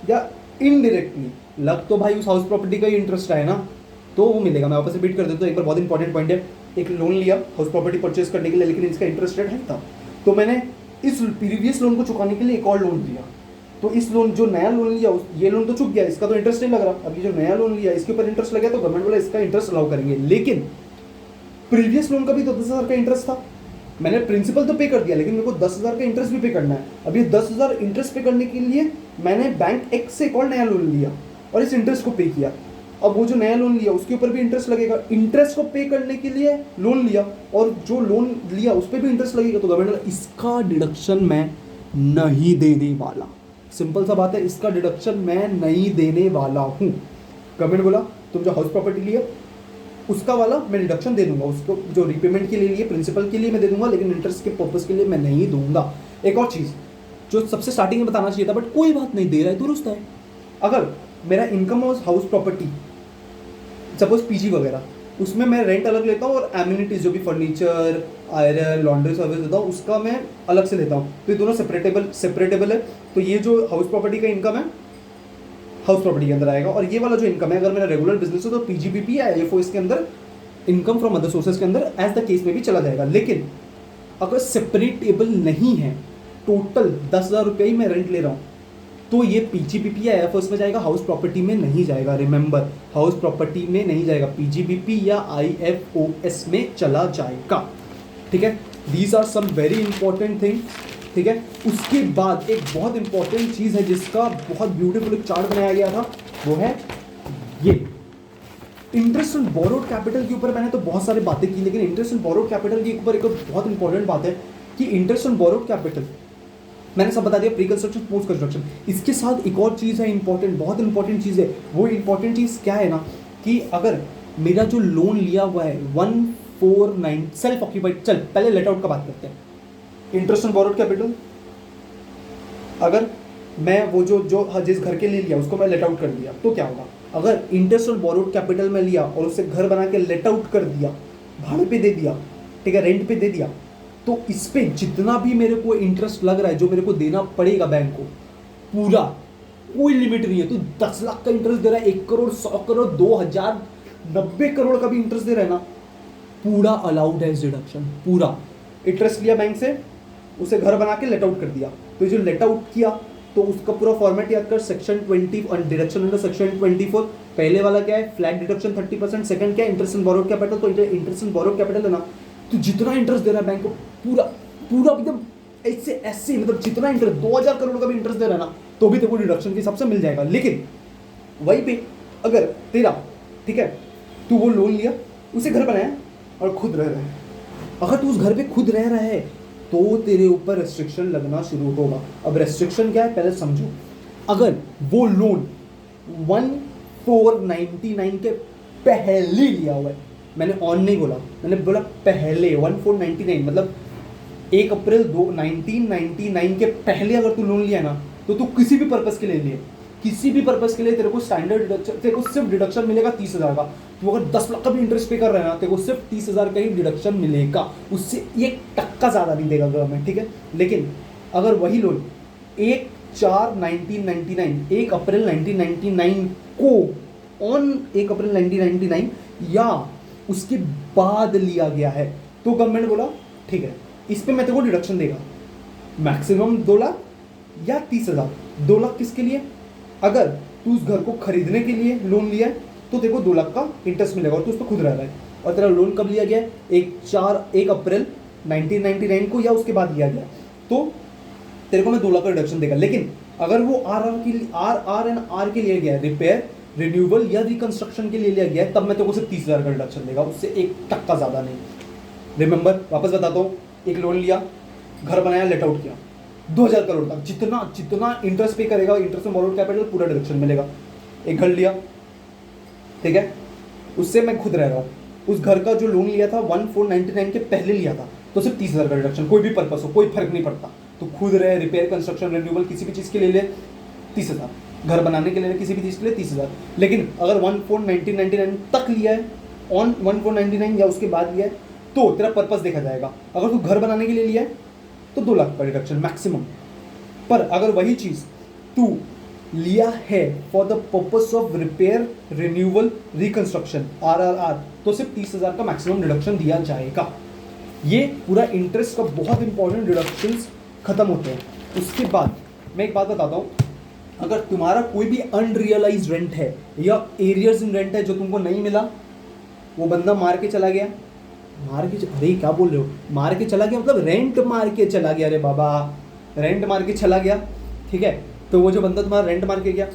या इनडायरेक्टली लग तो भाई उस हाउस प्रॉपर्टी का ही इंटरेस्ट है ना, तो वो मिलेगा। मैं वापस रिपीट कर देता हूँ एक बार, बहुत इंपॉर्टेंट पॉइंट है। एक लोन लिया हाउस प्रॉपर्टी परचेज करने के लिए, लेकिन इसका इंटरेस्ट रेट है था, तो मैंने इस प्रीवियस लोन को चुकाने के लिए एक और लोन लिया, तो इस लोन जो नया लोन लिया ये लोन तो चुक गया, इसका तो इंटरेस्ट नहीं लग रहा, अभी जो नया लोन लिया इसके ऊपर इंटरेस्ट लगा तो गवर्नमेंट बोला इसका इंटरेस्ट अलाउ करेंगे। लेकिन प्रीवियस लोन का भी तो 10,000 का इंटरेस्ट था, मैंने प्रिंसिपल तो पे कर दिया लेकिन मेरे को 10,000 का इंटरेस्ट भी पे करना है। अब ये 10,000 इंटरेस्ट पे करने के लिए मैंने बैंक एक्स से एक और नया लोन लिया और इस इंटरेस्ट को पे किया। अब वो जो नया लोन लिया उसके ऊपर भी इंटरेस्ट लगेगा, इंटरेस्ट को पे करने के लिए लोन लिया और जो लोन लिया उस पर भी इंटरेस्ट लगेगा, तो गवर्नमेंट इसका डिडक्शन मैं नहीं देने वाला। सिंपल सा बात है, इसका डिडक्शन मैं नहीं देने वाला हूँ। गवर्नमेंट बोला तुम जो हाउस प्रॉपर्टी लिया उसका वाला मैं डिडक्शन दे दूंगा, उसको जो रीपेमेंट के लिए प्रिंसिपल के लिए मैं दे दूंगा, लेकिन इंटरेस्ट के पर्पस के लिए मैं नहीं दूंगा। एक और चीज़ जो सबसे स्टार्टिंग में बताना चाहिए था बट कोई बात नहीं, दे रहा है दुरुस्त है। अगर मेरा income house property suppose PG वगैरह, उसमें मैं रेंट अलग लेता हूँ और एम्यूनिटीज जो भी फर्नीचर, आयरन, लॉन्ड्री सर्विस देता हूँ उसका मैं अलग से लेता हूँ, तो ये दोनों सेपरेटेबल है। तो ये जो हाउस प्रॉपर्टी का इनकम है हाउस प्रॉपर्टी के अंदर आएगा, और ये वाला जो इनकम है अगर मेरा रेगुलर बिजनेस है तो पीजीबीपी या आईएफओ इसके अंदर इनकम फ्रॉम अदर सोर्सेज के अंदर एज द केस में भी चला जाएगा। लेकिन अगर सेपरेटेबल नहीं है, टोटल 10,000 रुपये ही मैं रेंट ले रहा हूँ तो ये पीजीबीपी या एयरफोर्स में जाएगा, हाउस प्रॉपर्टी में नहीं जाएगा। रिमेंबर, हाउस प्रॉपर्टी में नहीं जाएगा, पीजीबीपी या आईएफओएस में चला जाएगा। ठीक है, these are some very important thing. ठीक है, उसके बाद एक बहुत इंपॉर्टेंट चीज़ है जिसका बहुत ब्यूटीफुल एक चार्ट बनाया गया था, वो है ये इंटरेस्ट ऑन बोरोड कैपिटल के ऊपर। मैंने तो बहुत सारी बातें की, लेकिन इंटरेस्ट ऑन बोरोड कैपिटल के ऊपर एक बहुत इंपॉर्टेंट बात है कि इंटरेस्ट ऑन बोरोड कैपिटल मैंने सब बता दिया, प्री कंस्ट्रक्शन, पोस्ट कंस्ट्रक्शन। इसके साथ एक और चीज़ है इंपॉर्टेंट, बहुत इंपॉर्टेंट चीज़ है। वो इंपॉर्टेंट चीज़ क्या है ना कि अगर मेरा जो लोन लिया हुआ है 149 सेल्फ ऑक्यूपाइड, चल पहले लेट आउट का बात करते हैं। इंटरेस्ट ऑन बोरोड कैपिटल, अगर मैं वो जो जिस घर के लिए लिया उसको मैं लेट आउट कर दिया तो क्या होगा? अगर इंटरेस्ट ऑन बोरोड कैपिटल में लिया और उससे घर बना के लेट आउट कर दिया, भाड़े पे दे दिया, ठीक है, रेंट पे दे दिया, तो इस पे जितना भी मेरे को इंटरेस्ट लग रहा है जो मेरे को देना पड़ेगा बैंक को, पूरा, कोई लिमिट नहीं है। तो 10 लाख का इंटरेस्ट दे रहा है, 1 करोड़, 100 करोड़, 2000, 90 करोड़ का भी इंटरेस्ट दे रहा है ना, पूरा अलाउड है डिडक्शन। पूरा इंटरेस्ट लिया बैंक से, उसे घर बना के लेट आउट कर दिया, तो जो लेट आउट किया तो उसका पूरा फॉर्मेट याद कर, सेक्शन 20 डिडक्शन अंडर सेक्शन 24। पहले वाला क्या है? Flat deduction 30%। सेकंड क्या है? Interest on borrowed capital. तो इंटरेस्ट ऑन बोरोड कैपिटल है ना, तो जितना इंटरेस्ट दे रहा है बैंक को, पूरा पूरा एकदम ऐसे ऐसे, मतलब जितना इंटरेस्ट 2000 करोड़ का भी इंटरेस्ट दे रहा है ना, तो भी तेरे को डिडक्शन के हिसाब से मिल जाएगा। लेकिन वहीं पे अगर तेरा, ठीक है, तू वो लोन लिया, उसे घर बनाया और खुद रह रहा है, अगर तू उस घर पे खुद रह रहा है तो तेरे ऊपर रेस्ट्रिक्शन लगना शुरू होगा। अब रेस्ट्रिक्शन क्या है पहले समझो। अगर वो लोन 1499 के पहले लिया हुआ है, मैंने ऑन नहीं बोला, मैंने बोला पहले, 1499 मतलब 1 अप्रैल 1999 के पहले अगर तू लोन लिया ना, तो तू किसी भी पर्पस के लिए लिए, किसी भी पर्पस के लिए तेरे को स्टैंडर्ड डिडक्शन, तेरे को सिर्फ डिडक्शन मिलेगा 30,000 का। तो अगर 10 लाख का भी इंटरेस्ट पे कर रहा है ना, तेरे को सिर्फ 30,000 का ही डिडक्शन मिलेगा, उससे 1% ज़्यादा नहीं देगा गवर्नमेंट। ठीक है, लेकिन अगर वही लोन 1/4/1999, 1 अप्रैल 1999 को ऑन 1 अप्रैल 1999 या उसके बाद लिया गया है, तो गवर्नमेंट बोला ठीक है, इस पे मैं तेरे को डिडक्शन देगा मैक्सिमम 2 लाख या 30,000। 2 लाख किसके लिए? अगर तू उस घर को खरीदने के लिए लोन लिया है तो तेरे को 2 लाख का इंटरेस्ट मिलेगा और तू उस पर खुद रह रहा है। और तेरा लोन कब लिया गया है? 1 अप्रैल 1999 को या उसके बाद लिया गया, तो तेरे को मैं 2 लाख का रिडक्शन देगा। लेकिन अगर वो आर के लिए गया है, रिपेयर, रिन्यूअल या रिकंस्ट्रक्शन के लिए लिया गया है, तब मैं तेरे को सिर्फ 30,000 का रिडक्शन देगा, उससे 1% ज़्यादा नहीं। रिमेंबर, वापस बताता हूँ, एक लोन लिया, घर बनाया, लेट आउट किया, 2000 करोड़ तक, जितना इंटरेस्ट पे करेगा, इंटरेस्ट में बोरोड कैपिटल पूरा डिडक्शन मिलेगा। एक घर लिया, ठीक है, उससे मैं खुद रह रहा हूँ, उस घर का जो लोन लिया था 1499 के पहले लिया था, तो सिर्फ 30,000 का डिडक्शन, कोई भी पर्पस हो, कोई फर्क नहीं पड़ता। तो खुद रहे, रिपेयर, कंस्ट्रक्शन, रिन्यूअल, किसी भी चीज़ के लिए ले 30,000, घर बनाने के लिए किसी भी चीज़ के लिए 30,000। लेकिन अगर 1499 तक लिया है, ऑन 1499 या उसके बाद लिया है, तो तेरा पर्पस देखा जाएगा। अगर तू घर बनाने के लिए लिया है तो 2 लाख का रिडक्शन मैक्सिमम। पर अगर वही चीज़ तू लिया है for the purpose of repair, renewal, reconstruction, RRR, तो सिर्फ 30,000 का मैक्सिमम डिडक्शन दिया जाएगा। ये पूरा इंटरेस्ट का बहुत इंपॉर्टेंट डिडक्शंस खत्म होते हैं। उसके बाद मैं एक बात बताता हूँ, अगर तुम्हारा कोई भी अनरियलाइज रेंट है या एरियर्स इन रेंट है जो तुमको नहीं मिला, वो बंदा मार के चला गया, अरे क्या बोल रहे हो, मार के चला गया मतलब रेंट मार के चला गया, अरे बाबा रेंट मार के चला गया, ठीक है, तो वो जो बंदा तुम्हारा रेंट मार के गया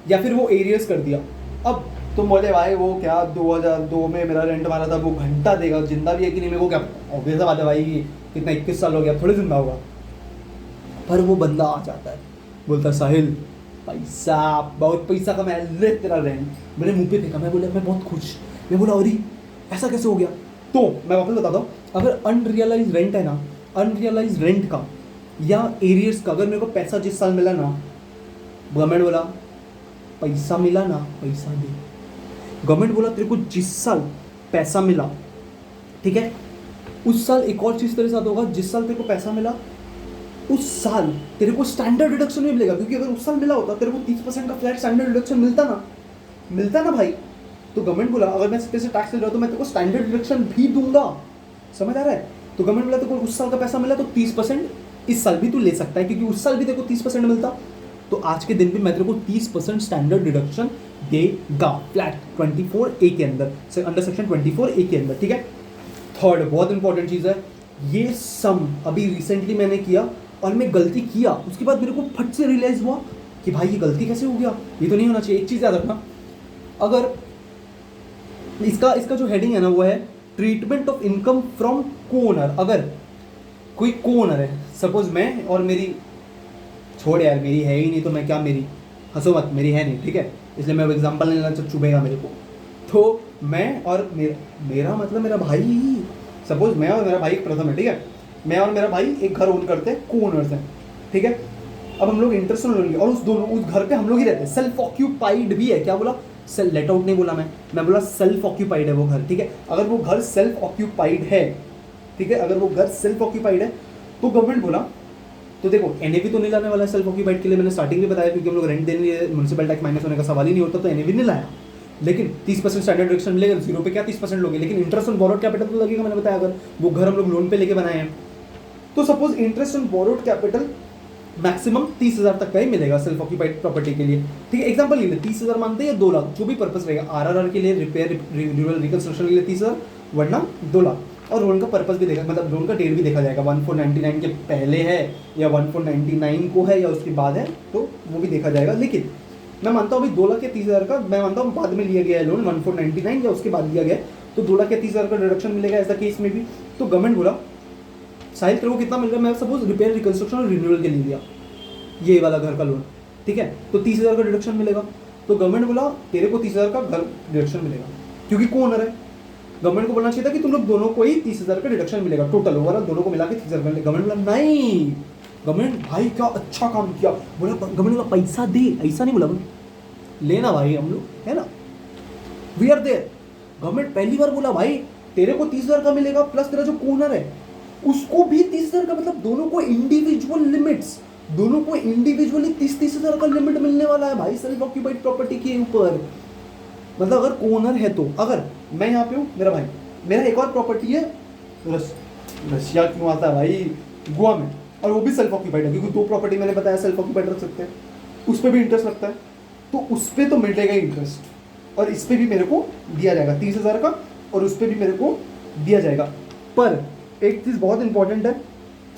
या फिर वो एरियर्स कर दिया, अब तुम बोले भाई वो क्या 2002 में मेरा रेंट मारा था, वो घंटा देगा, जिंदा भी है कि नहीं मेरे को क्या, ऑब्वियस बात है भाई, कितना 21 साल हो गया, थोड़ी जिंदा होगा। पर वो बंदा आ जाता है, बोलता साहिल पैसा, बहुत पैसा कमाया, ले तेरा रेंट, मेरे मुंह पे फेंका, मैं बोला मैं बहुत खुश, मैं बोला अरे ऐसा कैसे हो गया। तो मैं वापस बताता हूँ, अगर अनरियलाइज रेंट है ना, अनरियलाइज रेंट का या एरियर्स का, अगर मेरे को पैसा जिस साल मिला ना, गवर्नमेंट बोला पैसा मिला ना, पैसा दे। गवर्नमेंट बोला तेरे को जिस साल पैसा मिला, ठीक है, उस साल एक और चीज़ तेरे साथ होगा, जिस साल तेरे को पैसा मिला उस साल तेरे को स्टैंडर्ड डिडक्शन नहीं मिलेगा, क्योंकि अगर उस साल मिला होता तेरे को 30% का फ्लैट स्टैंडर्ड डिडक्शन मिलता ना भाई। तो गवर्नमेंट बोला अगर मैं तेरे से टैक्स ले रहा हूँ तो मैं तेरे को स्टैंडर्ड डिडक्शन भी दूंगा, समझ आ रहा है। तो गवर्नमेंट बोला तेरे को उस साल का पैसा मिला तो 30% इस साल भी तू ले सकता है, क्योंकि उस साल भी तेरे को 30% मिलता, तो आज के दिन भी मैं तेरे को 30% स्टैंडर्ड डिडक्शन देगा फ्लैट 24A के अंदर, अंडर सेक्शन 24A के अंदर, ठीक है। थर्ड बहुत इंपॉर्टेंट चीज़ है, ये सम अभी रिसेंटली मैंने किया और मैं गलती किया, उसके बाद मेरे को फट से रियलाइज हुआ कि भाई ये गलती कैसे हो गया, ये तो नहीं होना चाहिए। एक चीज़ याद रखना, अगर इसका जो हेडिंग है ना वो है ट्रीटमेंट ऑफ इनकम फ्रॉम को-ओनर। अगर कोई को-ओनर है, सपोज मैं और मेरी, छोड़ यार मेरी है ही नहीं तो मैं क्या, मेरी हंसो मत, मेरी है नहीं, ठीक है, इसलिए मैं एग्जांपल लेना चुभेगा मेरे को। तो मैं और मेरा मतलब मेरा भाई, सपोज मैं और मेरा भाई एक प्रथम है, ठीक है, मैं और मेरा भाई एक घर ओन करते हैं, को-ओनर्स हैं, ठीक है। अब हम लोग इंटरेस्ट लोन लेंगे और उस घर पे हम लोग ही रहते हैं, सेल्फ ऑक्यूपाइड भी है, क्या बोला, लेट आउट नहीं बोला मैं बोला सेल्फ ऑक्यूपाइड है वो घर, ठीक है। अगर वो घर सेल्फ ऑक्यूपाइड है, ठीक है, अगर वो घर सेल्फ ऑक्यूपाइड है तो गवर्नमेंट बोला, तो देखो एनएवी तो नहीं लाने वाला है सेल्फ ऑक्यूपाइड के लिए, मैंने स्टार्टिंग में बताया, क्योंकि हम लोग रेंट देने म्यूनिसिपल टैक्स माइनस होने का सवाल ही नहीं होता, तो एनएवी नहीं लाया। लेकिन 30% स्टैंडर्ड डिडक्शन मिलेगा, जीरो पे क्या 30% लोगे, लेकिन इंटरेस्ट ऑन बोरोड कैपिटल तो लगेगा, मैंने बताया, अगर वो घर हम लोग लोन पे लेके बनाए हैं। तो suppose interest on borrowed capital maximum 30,000 तक का ही मिलेगा सेल्फ ऑक्यूपाइड प्रॉपर्टी के लिए, ठीक है। एग्जांपल ले ले, 30,000 मानते हैं या 2 लाख, जो भी पर्पस रहेगा, आरआरआर के लिए, रिपेयर रिन्यूअल रिकंस्ट्रक्शन के लिए 30,000, वरना 2 लाख। और लोन का पर्पस भी देखा, मतलब लोन का डेट भी देखा जाएगा, 1499 के पहले है या 1499 को है या उसके बाद है, तो वो भी देखा जाएगा। लेकिन मैं मानता हूँ अभी 2 लाख या 30,000 का, मैं मानता हूँ बाद में लिया गया है लोन 1499 या उसके बाद लिया गया है, तो 2 लाख या 30,000 का डिडक्शन मिलेगा ऐसा केस में भी। तो गवर्नमेंट बोला साहिल तेरे को कितना मिल रहा है, मैं सपोज रिपेयर रिकंस्ट्रक्शन और रिन्यूअल के लिए दिया ये वाला घर का लोन, ठीक है, तो 30,000 का डिडक्शन मिलेगा। तो गवर्नमेंट बोला तेरे को 30,000 का घर डिडक्शन मिलेगा, क्योंकि कौन है, गवर्नमेंट को बोलना चाहिए था कि तुम लोग दोनों को ही 30,000 का डिडक्शन मिलेगा, टोटल ओवरऑल दोनों को मिला के 30,000 का। गवर्नमेंट बोला नहीं, गवर्नमेंट भाई क्या अच्छा काम किया, बोला गवर्नमेंट बोला पैसा दे, ऐसा नहीं बोला, लेना भाई हम लोग है ना, वी आर देयर। गवर्नमेंट पहली बार बोला भाई तेरे को 30,000 का मिलेगा, प्लस तेरा जो कोनर है उसको भी 30,000 का, मतलब दोनों को इंडिविजुअल लिमिट्स, दोनों को इंडिविजुअली 30,000 का लिमिट मिलने वाला है भाई सेल्फ ऑक्यूपाइड प्रॉपर्टी के ऊपर। मतलब अगर कोनर है तो, अगर मैं यहाँ पे हूँ, मेरा भाई, मेरा एक और प्रॉपर्टी है रशिया क्यों आता है भाई, गोवा में, और वो भी सेल्फ ऑक्यूपाइड है, क्योंकि 2 प्रॉपर्टी मैंने बताया सेल्फ ऑक्यूपाइड रख सकते हैं, उस पर भी इंटरेस्ट लगता है, तो उस पर तो मिलेगा इंटरेस्ट, और इस पर भी मेरे को दिया जाएगा 30,000 का, और उस पर भी मेरे को दिया जाएगा। पर एक चीज़ बहुत इंपॉर्टेंट है,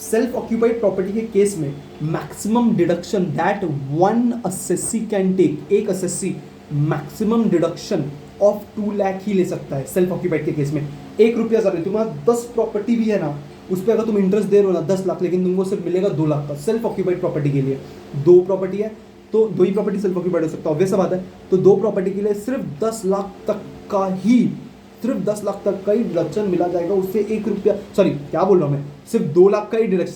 सेल्फ ऑक्यूपाइड प्रॉपर्टी के केस में maximum deduction that one assessee can take, एक assessee maximum deduction of 2 lakh ही ले सकता है सेल्फ ऑक्यूपाइड के केस में। 1 रुपया ज़्यादा, तुम्हारा 10 प्रॉपर्टी भी है ना, उस पर अगर तुम इंटरेस्ट दे रहे हो ना 10 लाख, लेकिन तुमको सिर्फ मिलेगा 2 लाख का सेल्फ ऑक्यूपाइड प्रॉपर्टी के लिए। 2 प्रॉपर्टी है तो 2 ही प्रॉपर्टी सेल्फ ऑक्यूपाइड हो सकता है, ऑब्वियस बात है। तो 2 प्रॉपर्टी के लिए सिर्फ 10 लाख तक का ही, सिर्फ 10 लाख तक का ही डिडक्शन मिला जाएगा, उससे 1 रुपया, सॉरी क्या बोल रहा हूँ मैं, सिर्फ 2 लाख का ही डिडक्शन,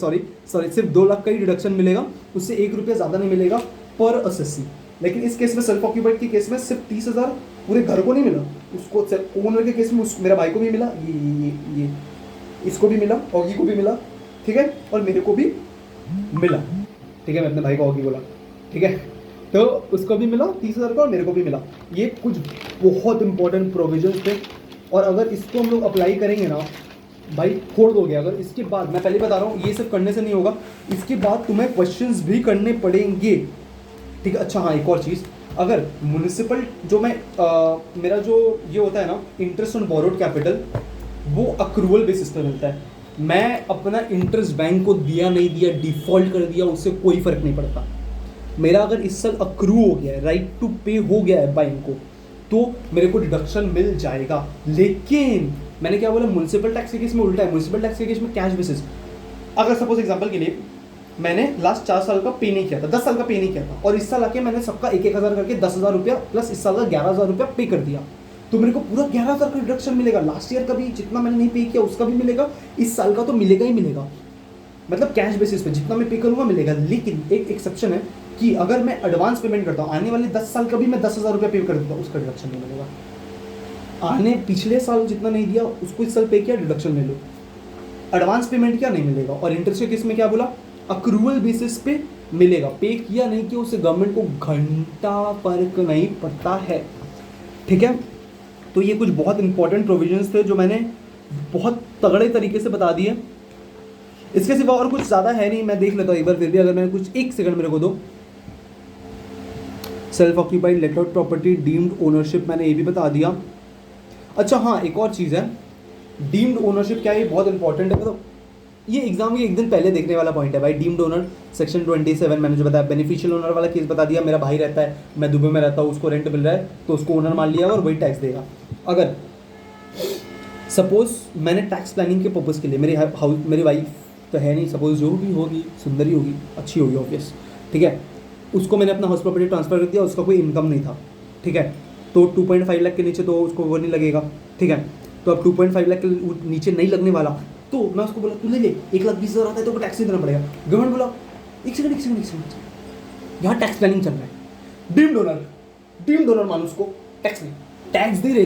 सॉरी सिर्फ 2 लाख का ही डिडक्शन मिलेगा, उससे 1 रुपया ज़्यादा नहीं मिलेगा पर असेसी। लेकिन इस केस में सेल्फ ऑक्यूपाइड के केस में सिर्फ 30,000 पूरे घर को नहीं मिला, उसको ओनर के केस में मेरा भाई को भी मिला, ये इसको भी मिला, ऑगी को भी मिला, ठीक है, और मेरे को भी मिला, ठीक है, मैं अपने भाई को ऑगी बोला, ठीक है, तो उसको भी मिला 30,000 का और मेरे को भी मिला। ये कुछ बहुत इंपॉर्टेंट प्रोविजंस थे, और अगर इसको हम लोग अप्लाई करेंगे ना भाई फोड़ दोगे। अगर इसके बाद, मैं पहले बता रहा हूँ, ये सब करने से नहीं होगा, इसके बाद तुम्हें क्वेश्चंस भी करने पड़ेंगे, ठीक है। अच्छा हाँ, एक और चीज़, अगर म्यूनिसिपल जो मेरा जो ये होता है ना इंटरेस्ट ऑन बोरोड कैपिटल, वो अक्रूवल बेसिस पे मिलता है। मैं अपना इंटरेस्ट बैंक को दिया नहीं दिया, डिफ़ॉल्ट कर दिया, उससे कोई फ़र्क नहीं पड़ता। मेरा अगर इस साल अक्रू हो गया है, राइट टू पे हो गया है बैंक को, तो मेरे को डिडक्शन मिल जाएगा। लेकिन मैंने क्या बोला, म्यूनिसिपल टैक्स के केस में उल्टा है, म्यूनिसिपल टैक्स के केस में कैश बेसिस। अगर सपोज एग्जांपल के लिए मैंने लास्ट 4 साल का पे नहीं किया था, 10 साल का पे नहीं किया था, और इस साल आके मैंने सबका 1-1 हज़ार करके 10,000 रुपया प्लस इस साल का 11,000 रुपया पे कर दिया, तो मेरे को पूरा 11,000 का डिडक्शन मिलेगा। लास्ट ईयर का भी जितना मैंने नहीं पे किया उसका भी मिलेगा, इस साल का तो मिलेगा ही मिलेगा, मतलब कैश बेसिस पे जितना मैं पे करूँगा मिलेगा। लेकिन एक एक्सेप्शन है कि अगर मैं एडवांस पेमेंट करता हूँ, आने वाले 10 साल का भी मैं 10,000 रुपया पे कर देता हूँ, उसका डिडक्शन नहीं मिलेगा। आने पिछले साल जितना नहीं दिया उसको इस साल पे किया, डिडक्शन ले लो। एडवांस पेमेंट किया, नहीं मिलेगा। और इंटरेस्ट के केस में क्या बोला, अक्रूवल बेसिस पे मिलेगा, पे किया नहीं किया उससे गवर्नमेंट को घंटा फर्क नहीं पड़ता है, ठीक है। तो ये कुछ बहुत इंपॉर्टेंट प्रोविजंस थे जो मैंने बहुत तगड़े तरीके से बता दिए। इसके सिवा और कुछ ज़्यादा है नहीं, मैं देख लेता हूँ एक बार फिर भी, अगर मैंने कुछ 1 सेकंड मेरे को दो। Self occupied let out property, deemed ownership मैंने ये भी बता दिया। अच्छा हाँ, एक और चीज़ है, डीम्ड ओनरशिप क्या है, ये बहुत इंपॉर्टेंट है, मतलब ये एग्जाम के एक दिन पहले देखने वाला पॉइंट है भाई। डीम्ड ओनर सेक्शन 27 मैंने जो बताया, बेनिफिशियल ओनर वाला केस बता दिया। मेरा भाई रहता है, मैं दुबई में रहता हूँ, उसको रेंट मिल रहा है तो उसको ओनर मान लिया और वही टैक्स देगा। अगर सपोज मैंने टैक्स प्लानिंग के पर्पज़ के लिए, मेरी वाइफ तो है नहीं, सपोज जो भी होगी सुंदरी होगी, अच्छी होगी ऑब्वियस, ठीक है, उसको मैंने अपना हाउस प्रॉपर्टी ट्रांसफर कर दिया, उसका कोई इनकम नहीं था, ठीक है, तो 2.5 लाख के नीचे तो उसको वो नहीं लगेगा, ठीक है। तो अब 2.5 लाख के नीचे नहीं लगने वाला, तो मैं उसको बोला तू ले 1,20,000 आता है तो टैक्स नहीं देना पड़ेगा। गवर्नमेंट बोला एक सेकंड, यहाँ टैक्स प्लानिंग चल रहा है, डीम्ड ओनर मान उसको, टैक्स नहीं, टैक्स दे रहे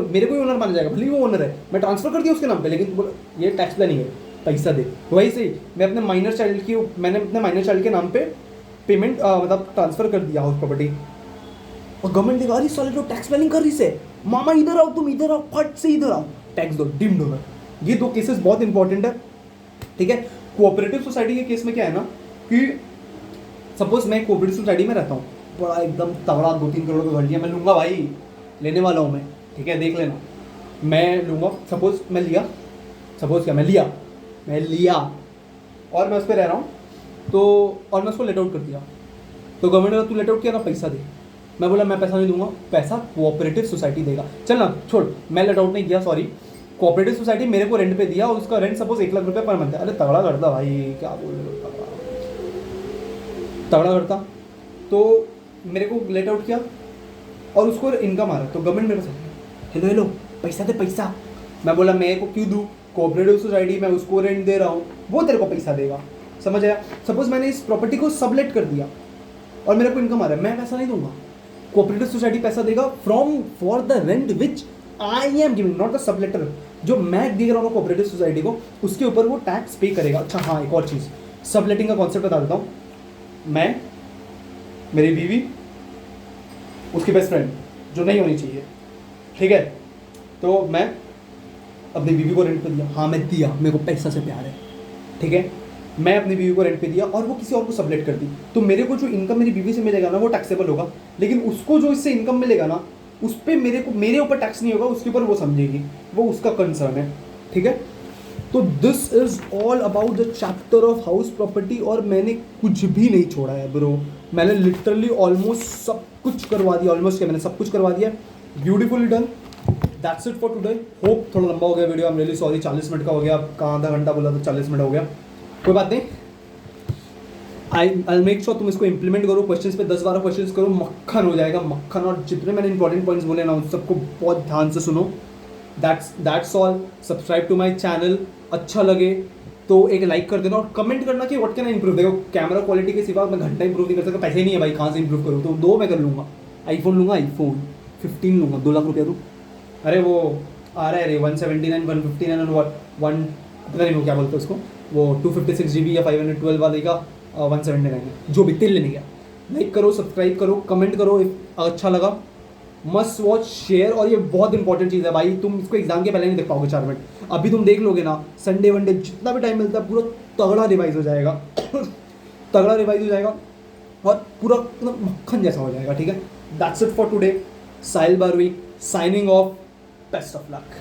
मेरे को ही ओनर माना जाएगा, भले वो ओनर है, मैं ट्रांसफर कर दिया उसके नाम पे, लेकिन बोला ये टैक्स प्लानिंग है, पैसा दे। वही सही, मैंने अपने माइनर चाइल्ड के नाम पे पेमेंट मतलब ट्रांसफर कर दिया हाउस प्रॉपर्टी, और गवर्नमेंट देखा अरे साले तो टैक्स प्लानिंग कर रही से, मामा इधर आओ, तुम इधर आओ, फट से इधर आओ, टैक्स दो, डीम्ड ओनर। ये 2 केसेस बहुत इंपॉर्टेंट है, ठीक है। कोऑपरेटिव सोसाइटी के केस में क्या है ना कि सपोज मैं कोऑपरेटिव सोसाइटी में रहता हूँ, बड़ा एकदम तगड़ा 2-3 करोड़ का घर लिया, मैं लूँगा भाई, लेने वाला हूँ मैं, ठीक है, देख लेना, मैं लूँगा, सपोज मैं लिया और मैं उस पर रह रहा हूँ, तो और मैं उसको लेट आउट कर दिया, तो गवर्नमेंट ने तू लेट आउट किया ना, पैसा दे। मैं बोला मैं पैसा नहीं दूंगा, पैसा कोऑपरेटिव सोसाइटी देगा। चल ना छोड़, मैं लेट आउट नहीं किया, सॉरी, कोऑपरेटिव सोसाइटी मेरे को रेंट पे दिया और उसका रेंट सपोज 1 लाख रुपये पर मंथ है। अरे तगड़ा करता भाई, क्या बोल रहे हो, तगड़ा करता, तो मेरे को लेट आउट किया और उसको इनकम आ रहा है, तो गवर्नमेंट मेरे को हेलो पैसा दे पैसा। मैं बोला मैं को क्यों दूँ, कोऑपरेटिव सोसाइटी मैं उसको रेंट दे रहा हूँ, वो तेरे को पैसा देगा, समझ आया। सपोज मैंने इस प्रॉपर्टी को सबलेट कर दिया और मेरे को इनकम आ रहा है, मैं पैसा नहीं दूंगा, कोऑपरेटिव सोसाइटी पैसा देगा for the rent which I am giving, not the subletter. जो मैं दे रहा हूँ कोऑपरेटिव सोसाइटी को, उसके ऊपर वो टैक्स पे करेगा। अच्छा हाँ, एक और चीज़, सबलेटिंग का कॉन्सेप्ट बता देता हूँ। मैं, मेरी बीवी, उसकी बेस्ट फ्रेंड जो नहीं होनी चाहिए, ठीक है, तो मैं अपनी बीवी को रेंट पे दिया, हाँ मैं दिया, मेरे को पैसा से प्यार है, ठीक है, मैं अपनी बीवी को रेंट पे दिया और वो किसी और को सबलेट कर दी, तो मेरे को जो इनकम मेरी बीवी से मिलेगा ना वो टैक्सेबल होगा, लेकिन उसको जो इससे इनकम मिलेगा ना उस पर मेरे ऊपर टैक्स नहीं होगा, उसके ऊपर वो समझेगी, वो उसका कंसर्न है, ठीक है। तो this is all about the chapter of house property, और मैंने कुछ भी नहीं छोड़ा है ब्रो, मैंने लिटरली ऑलमोस्ट सब कुछ करवा दिया, ऑलमोस्ट क्या मैंने सब कुछ करवा दिया, beautifully done. That's it for today. Hope थोड़ा लंबा हो गया video, I am really sorry, 40 minute का हो गया, कहाँ आधा घंटा बोला तो 40 मिनट हो गया, कोई बात नहीं। आई मेक श्योर तुम इसको इंप्लीमेंट करो, क्वेश्चंस पे 10-12 क्वेश्चंस करो, मक्खन हो जाएगा मक्खन, और जितने मैंने इंपॉर्टेंट पॉइंट्स बोले ना उन सबको बहुत ध्यान से सुनो। That's all. Subscribe to my channel, अच्छा लगे तो एक लाइक कर देना और कमेंट करना कि व्हाट कैन आई इंप्रूव। देखो कैमरा क्वालिटी के सिवा मैं घंटा इंप्रूव नहीं कर सकता, पैसे नहीं है भाई, कहाँ से इंप्रूव करूँ, तो 2 मैं कर लूँगा, आईफोन लूँगा, आईफोन 15 लूँगा, 2 लाख रुपया दूँ। अरे वो आ रहा है रे 179 159 और 1 पता नहीं वो क्या बोलते हैं उसको, वो 256 GB या 512 वाले का 179 है, जो भी तेल लेने गया। लाइक करो, सब्सक्राइब करो, कमेंट करो, अच्छा लगा मस्ट वॉच, शेयर। और ये बहुत इंपॉर्टेंट चीज़ है भाई, तुम इसको एग्जाम के पहले नहीं देख पाओगे 4 मिनट, अभी तुम देख लोगे ना, संडे वनडे जितना भी टाइम मिलता है पूरा तगड़ा रिवाइज हो जाएगा तगड़ा रिवाइज हो जाएगा और पूरा मतलब मक्खन जैसा हो जाएगा, ठीक है। That's it for today. Sahil Barvi signing off, best of luck.